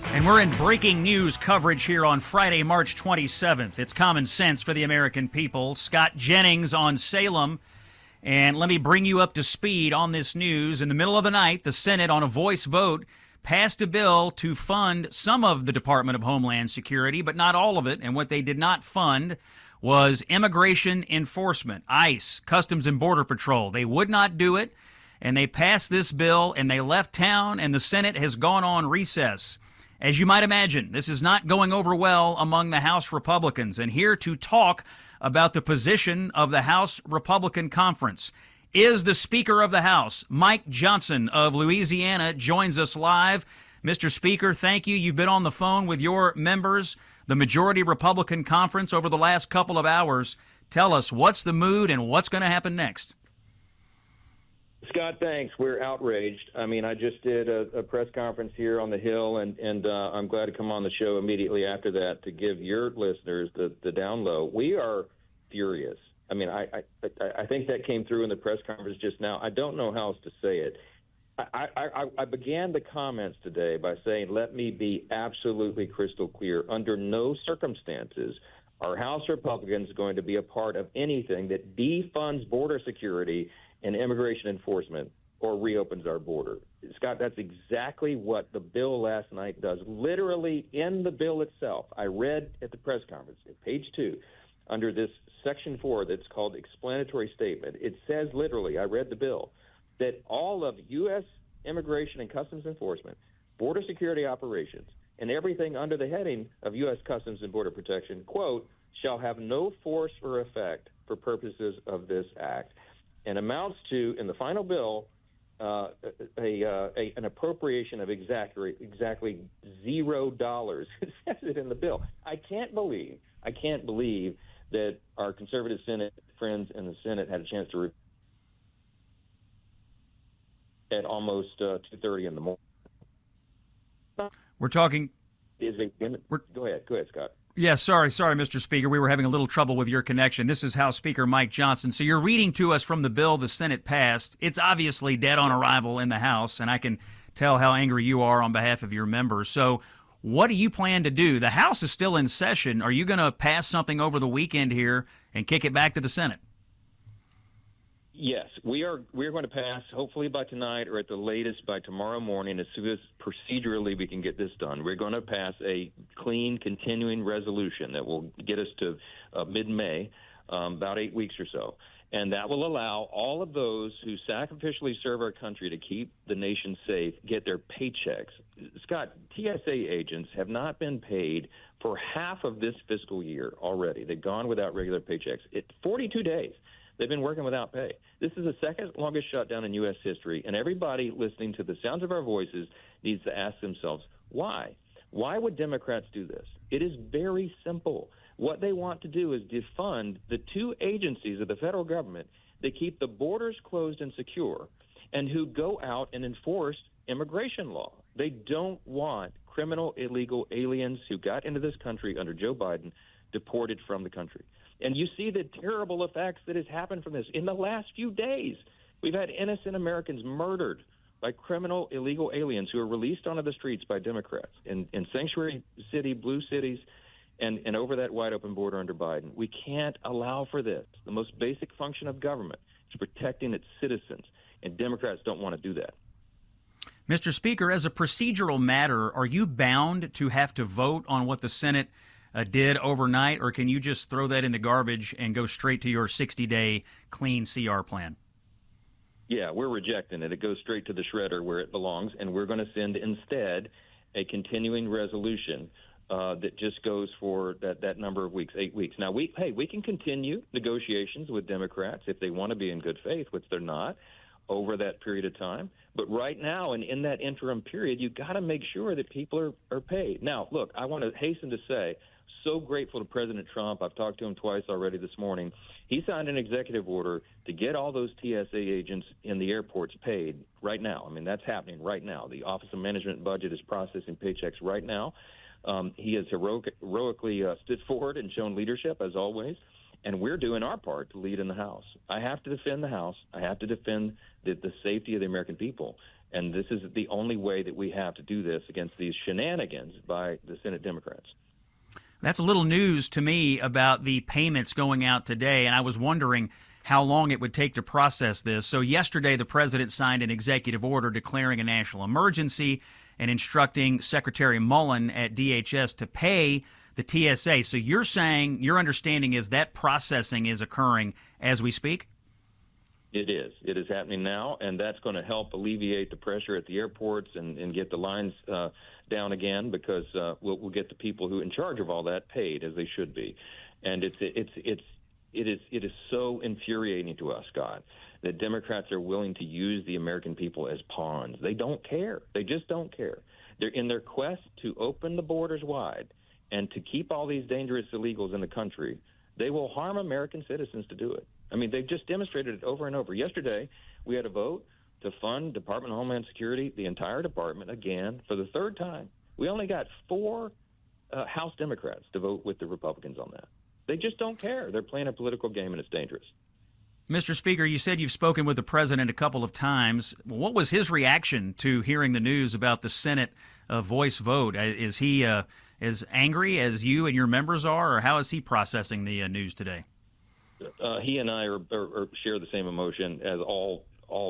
And we're in breaking news coverage here on Friday, March 27th. It's common sense for the American people. Scott Jennings on Salem. And let me bring you up to speed on this news. In the middle of the night, the Senate, on a voice vote, passed a bill to fund some of the Department of Homeland Security, but not all of it. And what they did not fund was immigration enforcement, ICE, Customs and Border Patrol. They would not do it, and they passed this bill, and they left town, and the Senate has gone on recess. As you might imagine, this is not going over well among the House Republicans. And here to talk about the position of the House Republican Conference is the Speaker of the House. Mike Johnson of Louisiana joins us live. Mr. Speaker, thank you. You've been on the phone with your members, the Majority Republican Conference, over the last couple of hours. Tell us, what's the mood and what's going to happen next? Scott, thanks. We're outraged. I mean, I just did a press conference here on the Hill, and I'm glad to come on the show immediately after that to give your listeners the down low. We are furious. I mean, I think that came through in the press conference just now. I don't know how else to say it. I began the comments today by saying, let me be absolutely crystal clear. Under no circumstances are House Republicans going to be a part of anything that defunds border security and immigration enforcement or reopens our border. Scott, that's exactly what the bill last night does. Literally in the bill itself, I read at the press conference, at page 2, under this section 4 that's called explanatory statement, it says literally, I read the bill, that all of U.S. immigration and customs enforcement, border security operations, and everything under the heading of U.S. Customs and Border Protection, quote, shall have no force or effect for purposes of this act, and amounts to, in the final bill, an appropriation of exactly $0. It says it in the bill. I can't believe that our conservative Senate friends in the Senate had a chance to at almost 2:30 in the morning. We're talking. Go ahead, Scott. Yeah, sorry, Mr. Speaker. We were having a little trouble with your connection. This is House Speaker Mike Johnson. So you're reading to us from the bill the Senate passed. It's obviously dead on arrival in the House, and I can tell how angry you are on behalf of your members. So what do you plan to do? The House is still in session. Are you going to pass something over the weekend here and kick it back to the Senate? Yes, we're going to pass, hopefully by tonight or at the latest by tomorrow morning, as soon as procedurally we can get this done. We're going to pass a clean, continuing resolution that will get us to mid-May, about 8 weeks or so. And that will allow all of those who sacrificially serve our country to keep the nation safe get their paychecks. Scott, TSA agents have not been paid for half of this fiscal year already. They've gone without regular paychecks. 42 days. They've been working without pay. This is the second longest shutdown in U.S. history, and everybody listening to the sounds of our voices needs to ask themselves, why? Why would Democrats do this? It is very simple. What they want to do is defund the two agencies of the federal government that keep the borders closed and secure and who go out and enforce immigration law. They don't want criminal illegal aliens who got into this country under Joe Biden deported from the country. And you see the terrible effects that has happened from this. In the last few days, we've had innocent Americans murdered by criminal illegal aliens who are released onto the streets by Democrats in sanctuary city, blue cities, and over that wide open border under Biden. We can't allow for this. The most basic function of government is protecting its citizens, and Democrats don't want to do that. Mr. Speaker, as a procedural matter, are you bound to have to vote on what the Senate did overnight, or can you just throw that in the garbage and go straight to your 60-day clean CR plan? Yeah, we're rejecting it. It goes straight to the shredder where it belongs, and we're going to send instead a continuing resolution that just goes for that number of weeks, 8 weeks. Now, we can continue negotiations with Democrats if they want to be in good faith, which they're not, over that period of time. But right now, and in that interim period, you've got to make sure that people are paid. Now, look, I want to hasten to say, so grateful to President Trump. I've talked to him twice already this morning. He signed an executive order to get all those TSA agents in the airports paid right now. I mean, that's happening right now. The Office of Management and Budget is processing paychecks right now. He has heroically stood forward and shown leadership, as always, and we're doing our part to lead in the House. I have to defend the House. I have to defend the safety of the American people, and this is the only way that we have to do this against these shenanigans by the Senate Democrats. That's a little news to me about the payments going out today, and I was wondering how long it would take to process this. So yesterday, the president signed an executive order declaring a national emergency and instructing Secretary Mullen at DHS to pay the TSA. So you're saying, your understanding is that processing is occurring as we speak? It is. It is happening now, and that's going to help alleviate the pressure at the airports and get the lines down again, because we'll get the people who are in charge of all that paid as they should be. And it is so infuriating to us, Scott, that Democrats are willing to use the American people as pawns. They don't care. They just don't care. They're in their quest to open the borders wide and to keep all these dangerous illegals in the country. They will harm American citizens to do it. I mean, they've just demonstrated it over and over. Yesterday, we had a vote to fund Department of Homeland Security, the entire department, again, for the third time. We only got 4 House Democrats to vote with the Republicans on that. They just don't care. They're playing a political game, and it's dangerous. Mr. Speaker, you said you've spoken with the president a couple of times. What was his reaction to hearing the news about the Senate voice vote? Is he as angry as you and your members are, or how is he processing the news today? He and I share the same emotion as all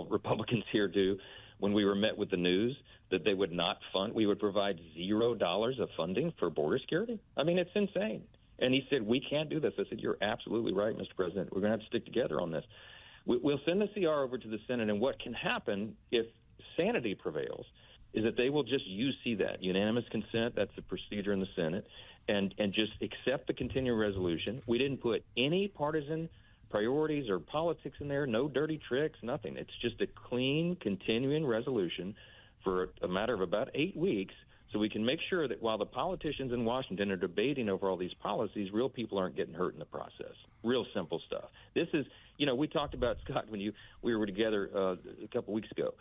Republicans here do. When we were met with the news that they would not fund, we would provide $0 of funding for border security. I mean, it's insane. And he said, we can't do this. I said, you're absolutely right, Mr. President. We're going to have to stick together on this. We'll send the CR over to the Senate, and what can happen if sanity prevails is that they will just see that unanimous consent. That's the procedure in the Senate. And just accept the continuing resolution. We didn't put any partisan priorities or politics in there, no dirty tricks, nothing. It's just a clean continuing resolution for a matter of about 8 weeks, so we can make sure that while the politicians in Washington are debating over all these policies, real people aren't getting hurt in the process. Real simple stuff. This is, we talked about, Scott, when we were together a couple weeks ago.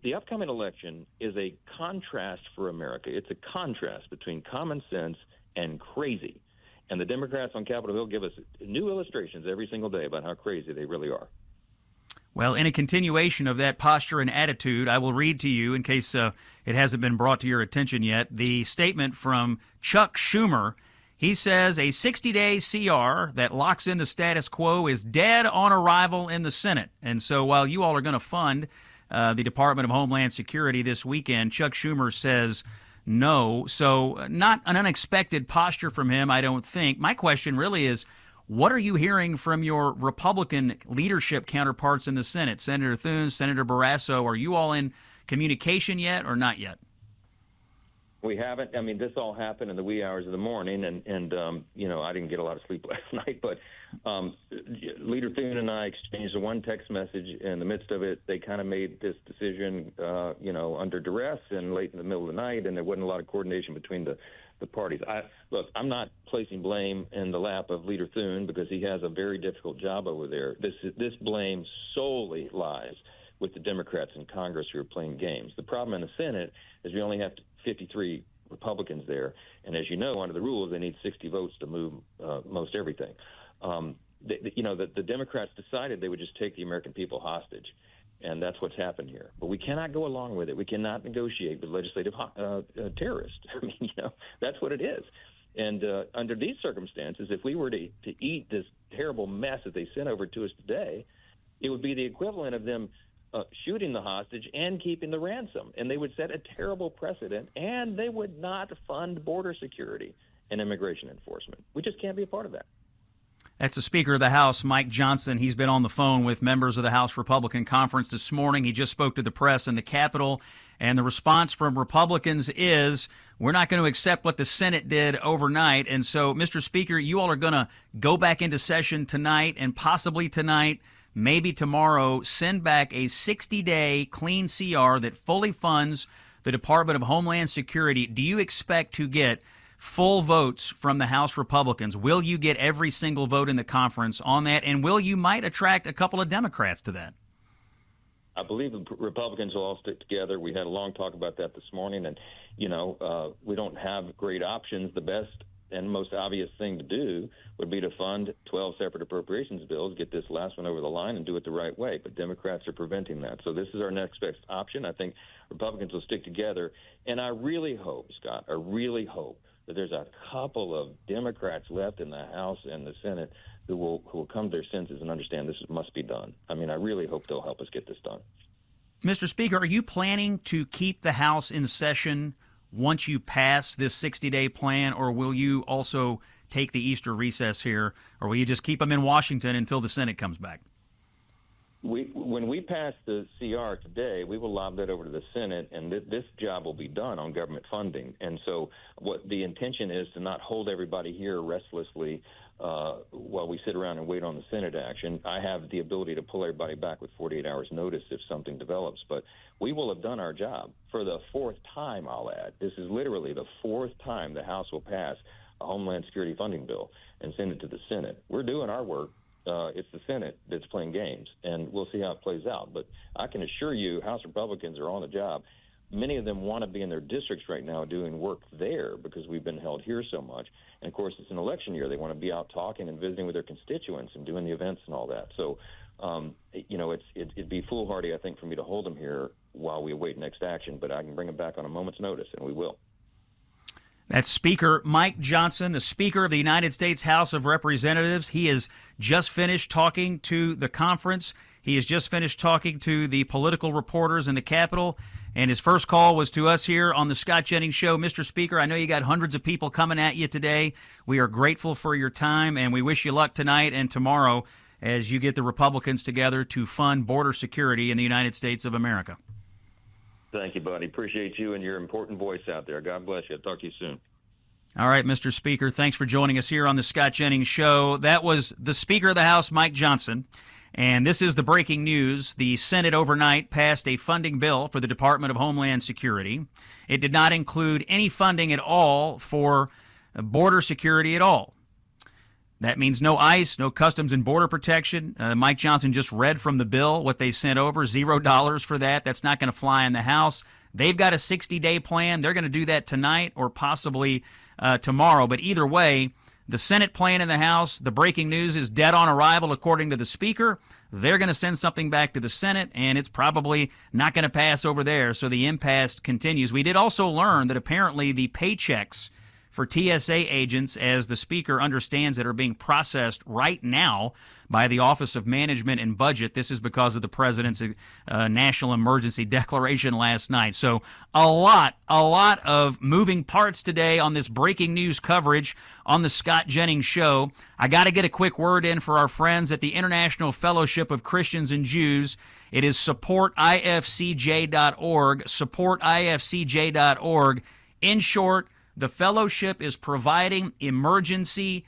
The upcoming election is a contrast for America. It's a contrast between common sense and crazy. And the Democrats on Capitol Hill give us new illustrations every single day about how crazy they really are. Well, in a continuation of that posture and attitude, I will read to you, in case it hasn't been brought to your attention yet, the statement from Chuck Schumer. He says a 60-day CR that locks in the status quo is dead on arrival in the Senate. And so while you all are going to fund the Department of Homeland Security this weekend, Chuck Schumer says no. So not an unexpected posture from him, I don't think. My question really is, what are you hearing from your Republican leadership counterparts in the Senate? Senator Thune, Senator Barrasso, are you all in communication yet or not yet? We haven't. I mean, this all happened in the wee hours of the morning, and I didn't get a lot of sleep last night, but Leader Thune and I exchanged one text message. In the midst of it, they kind of made this decision, under duress and late in the middle of the night, and there wasn't a lot of coordination between the parties. I'm not placing blame in the lap of Leader Thune because he has a very difficult job over there. This blame solely lies with the Democrats in Congress who are playing games. The problem in the Senate is we only have 53 Republicans there, and as you know, under the rules, they need 60 votes to move most everything. The Democrats decided they would just take the American people hostage, and that's what's happened here. But we cannot go along with it. We cannot negotiate with legislative terrorists. I mean, that's what it is. And under these circumstances, if we were to eat this terrible mess that they sent over to us today, it would be the equivalent of them shooting the hostage and keeping the ransom. And they would set a terrible precedent, and they would not fund border security and immigration enforcement. We just can't be a part of that. That's the Speaker of the House, Mike Johnson. He's been on the phone with members of the House Republican Conference this morning. He just spoke to the press in the Capitol, and the response from Republicans is, we're not going to accept what the Senate did overnight. And so, Mr. Speaker, you all are going to go back into session tonight, and possibly tonight, maybe tomorrow, send back a 60-day clean CR that fully funds the Department of Homeland Security. Do you expect to get full votes from the House Republicans? Will you get every single vote in the conference on that? And will you might attract a couple of Democrats to that? I believe the Republicans will all stick together. We had a long talk about that this morning, and, we don't have great options. The best and most obvious thing to do would be to fund 12 separate appropriations bills, get this last one over the line, and do it the right way. But Democrats are preventing that. So this is our next best option. I think Republicans will stick together. And I really hope, Scott, that there's a couple of Democrats left in the House and the Senate who will come to their senses and understand this must be done. I mean, I really hope they'll help us get this done. Mr. Speaker, are you planning to keep the House in session once you pass this 60-day plan, or will you also take the Easter recess here, or will you just keep them in Washington until the Senate comes back? when we pass the CR today, we will lob that over to the Senate, and this job will be done on government funding. And so what the intention is to not hold everybody here restlessly while we sit around and wait on the Senate action. I have the ability to pull everybody back with 48 hours notice if something develops, but we will have done our job for the fourth time, I'll add. This is literally the fourth time the House will pass a Homeland Security funding bill and send it to the Senate. We're doing our work. It's the Senate that's playing games, and we'll see how it plays out. But I can assure you House Republicans are on the job. Many of them want to be in their districts right now doing work there because we've been held here so much. And, of course, it's an election year. They want to be out talking and visiting with their constituents and doing the events and all that. So, it'd be foolhardy, I think, for me to hold them here while we await next action. But I can bring them back on a moment's notice, and we will. That's Speaker Mike Johnson, the Speaker of the United States House of Representatives. He has just finished talking to the conference. He has just finished talking to the political reporters in the Capitol. And his first call was to us here on the Scott Jennings Show. Mr. Speaker, I know you got hundreds of people coming at you today. We are grateful for your time, and we wish you luck tonight and tomorrow as you get the Republicans together to fund border security in the United States of America. Thank you, buddy. Appreciate you and your important voice out there. God bless you. I'll talk to you soon. All right, Mr. Speaker, thanks for joining us here on the Scott Jennings Show. That was the Speaker of the House, Mike Johnson. And this is the breaking news. The Senate overnight passed a funding bill for the Department of Homeland Security. It did not include any funding at all for border security at all. That means no ICE, no Customs and Border Protection. Mike Johnson just read from the bill what they sent over, $0 for that. That's not going to fly in the House. They've got a 60-day plan. They're going to do that tonight or possibly tomorrow. But either way, the Senate plan in the House, the breaking news is dead on arrival according to the Speaker. They're going to send something back to the Senate, and it's probably not going to pass over there, so the impasse continues. We did also learn that apparently the paychecks for TSA agents, as the Speaker understands it, are being processed right now by the Office of Management and Budget. This is because of the President's national emergency declaration last night. So a lot of moving parts today on this breaking news coverage on the Scott Jennings Show. I got to get a quick word in for our friends at the International Fellowship of Christians and Jews. It is supportifcj.org, supportifcj.org. In short, the fellowship is providing emergency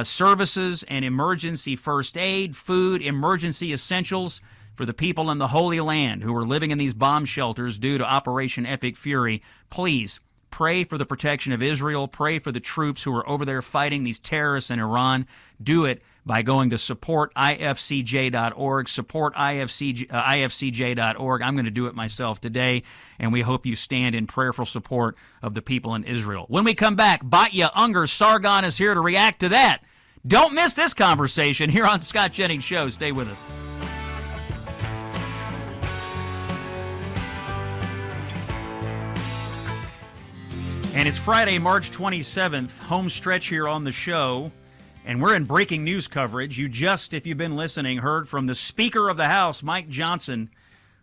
services and emergency first aid, food, emergency essentials for the people in the Holy Land who are living in these bomb shelters due to Operation Epic Fury. Please pray for the protection of Israel. Pray for the troops who are over there fighting these terrorists in Iran. Do it by going to supportifcj.org, supportifcj.org. I'm going to do it myself today, and we hope you stand in prayerful support of the people in Israel. When we come back, Batya Ungar-Sargon is here to react to that. Don't miss this conversation here on Scott Jennings Show. Stay with us. And it's Friday, March 27th, home stretch here on the show. And we're in breaking news coverage. You just, if you've been listening, heard from the Speaker of the House, Mike Johnson,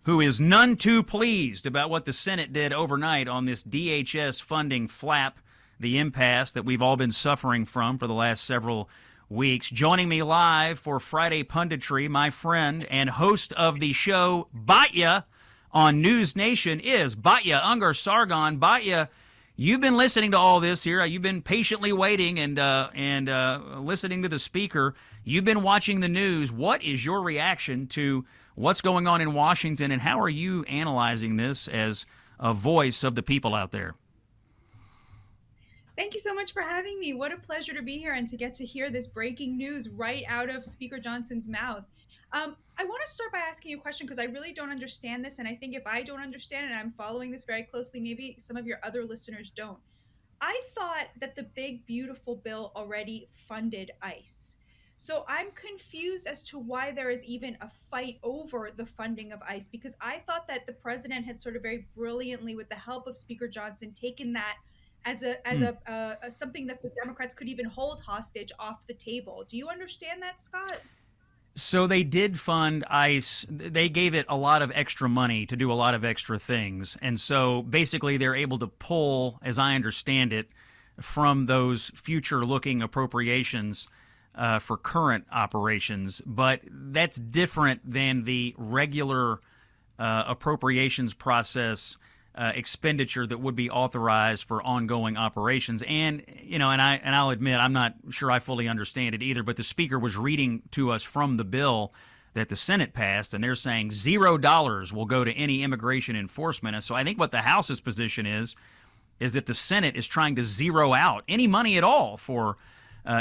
who is none too pleased about what the Senate did overnight on this DHS funding flap, the impasse that we've all been suffering from for the last several weeks. Joining me live for Friday Punditry, my friend and host of the show, Batya, on News Nation, is Batya Ungar-Sargon. Batya, you've been listening to all this here. You've been patiently waiting and listening to the Speaker. You've been watching the news. What is your reaction to what's going on in Washington, and how are you analyzing this as a voice of the people out there? Thank you so much for having me. What a pleasure to be here and to get to hear this breaking news right out of Speaker Johnson's mouth. I want to start by asking you a question because I really don't understand this. And I think if I don't understand it, and I'm following this very closely, maybe some of your other listeners don't. I thought that the big, beautiful bill already funded ICE. So I'm confused as to why there is even a fight over the funding of ICE, because I thought that the president had sort of very brilliantly, with the help of Speaker Johnson, taken that as a something that the Democrats could even hold hostage off the table. Do you understand that, Scott? So they did fund ICE. They gave it a lot of extra money to do a lot of extra things. And so basically they're able to pull, as I understand it, from those future-looking appropriations for current operations, but that's different than the regular appropriations process expenditure that would be authorized for ongoing operations. And I'll admit I'm not sure I fully understand it either, but the Speaker was reading to us from the bill that the Senate passed, and they're saying $0 will go to any immigration enforcement. And so I think what the House's position is that the Senate is trying to zero out any money at all for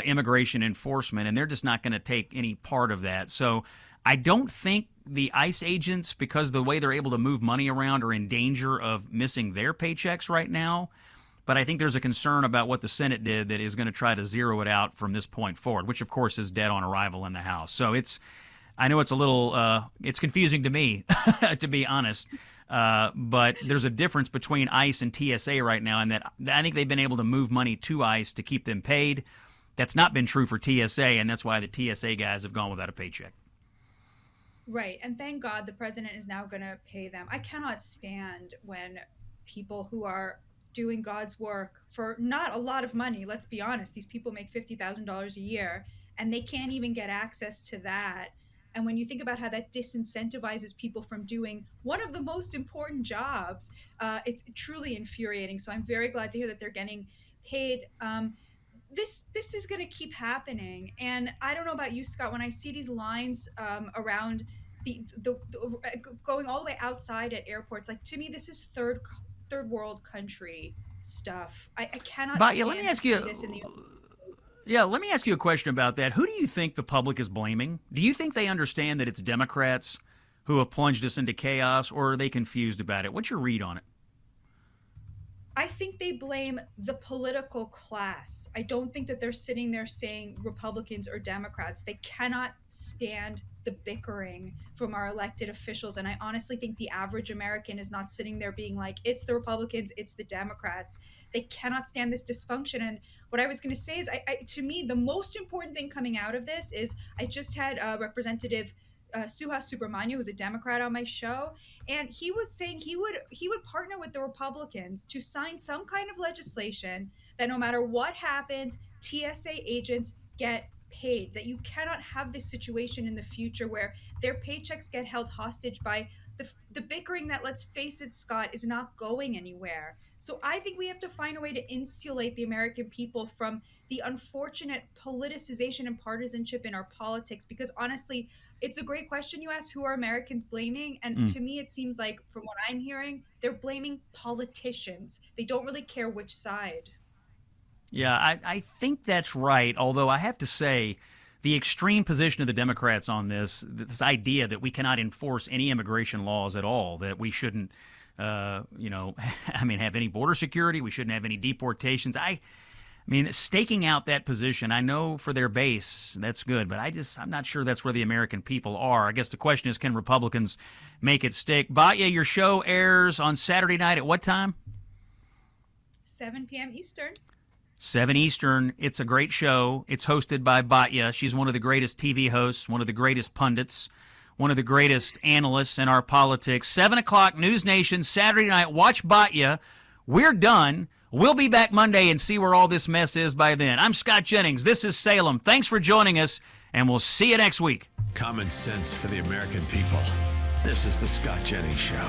immigration enforcement, and they're just not going to take any part of that. So I don't think the ICE agents, because the way they're able to move money around, are in danger of missing their paychecks right now. But I think there's a concern about what the Senate did that is going to try to zero it out from this point forward, which of course is dead on arrival in the House. So I know it's a little, it's confusing to me, to be honest. But there's a difference between ICE and TSA right now, in that I think they've been able to move money to ICE to keep them paid. That's not been true for TSA, and that's why the TSA guys have gone without a paycheck. Right. And thank God the president is now going to pay them. I cannot stand when people who are doing God's work for not a lot of money, let's be honest, these people make $50,000 a year, and they can't even get access to that. And when you think about how that disincentivizes people from doing one of the most important jobs, it's truly infuriating. So I'm very glad to hear that they're getting paid. This is going to keep happening. And I don't know about you, Scott, when I see these lines around the going all the way outside at airports, like, to me, this is third world country stuff. I cannot stand to see this in the Yeah, let me ask you a question about that. Who do you think the public is blaming? Do you think they understand that it's Democrats who have plunged us into chaos, or are they confused about it? What's your read on it? I think they blame the political class. I don't think that they're sitting there saying Republicans or Democrats. They cannot stand the bickering from our elected officials. And I honestly think the average American is not sitting there being like, it's the Republicans, it's the Democrats. They cannot stand this dysfunction. And what I was going to say is, to me, the most important thing coming out of this is, I just had Representative Suhas Subramanian, who's a Democrat, on my show, and he was saying he would partner with the Republicans to sign some kind of legislation that no matter what happens, TSA agents get paid, that you cannot have this situation in the future where their paychecks get held hostage by the bickering that, let's face it, Scott, is not going anywhere. So I think we have to find a way to insulate the American people from the unfortunate politicization and partisanship in our politics, because honestly, it's a great question you asked, who are Americans blaming? And to me, it seems like, from what I'm hearing, they're blaming politicians. They don't really care which side. Yeah, I think that's right, although I have to say the extreme position of the Democrats on this idea that we cannot enforce any immigration laws at all, that we shouldn't, have any border security, we shouldn't have any deportations. I mean, staking out that position, I know for their base, that's good, but I'm not sure that's where the American people are. I guess the question is, can Republicans make it stick? Batya, your show airs on Saturday night at what time? 7 p.m. Eastern. 7 Eastern. It's a great show. It's hosted by Batya. She's one of the greatest TV hosts, one of the greatest pundits, one of the greatest analysts in our politics. 7 o'clock, News Nation, Saturday night. Watch Batya. We're done. We'll be back Monday and see where all this mess is by then. I'm Scott Jennings. This is Salem. Thanks for joining us, and we'll see you next week. Common sense for the American people. This is the Scott Jennings Show.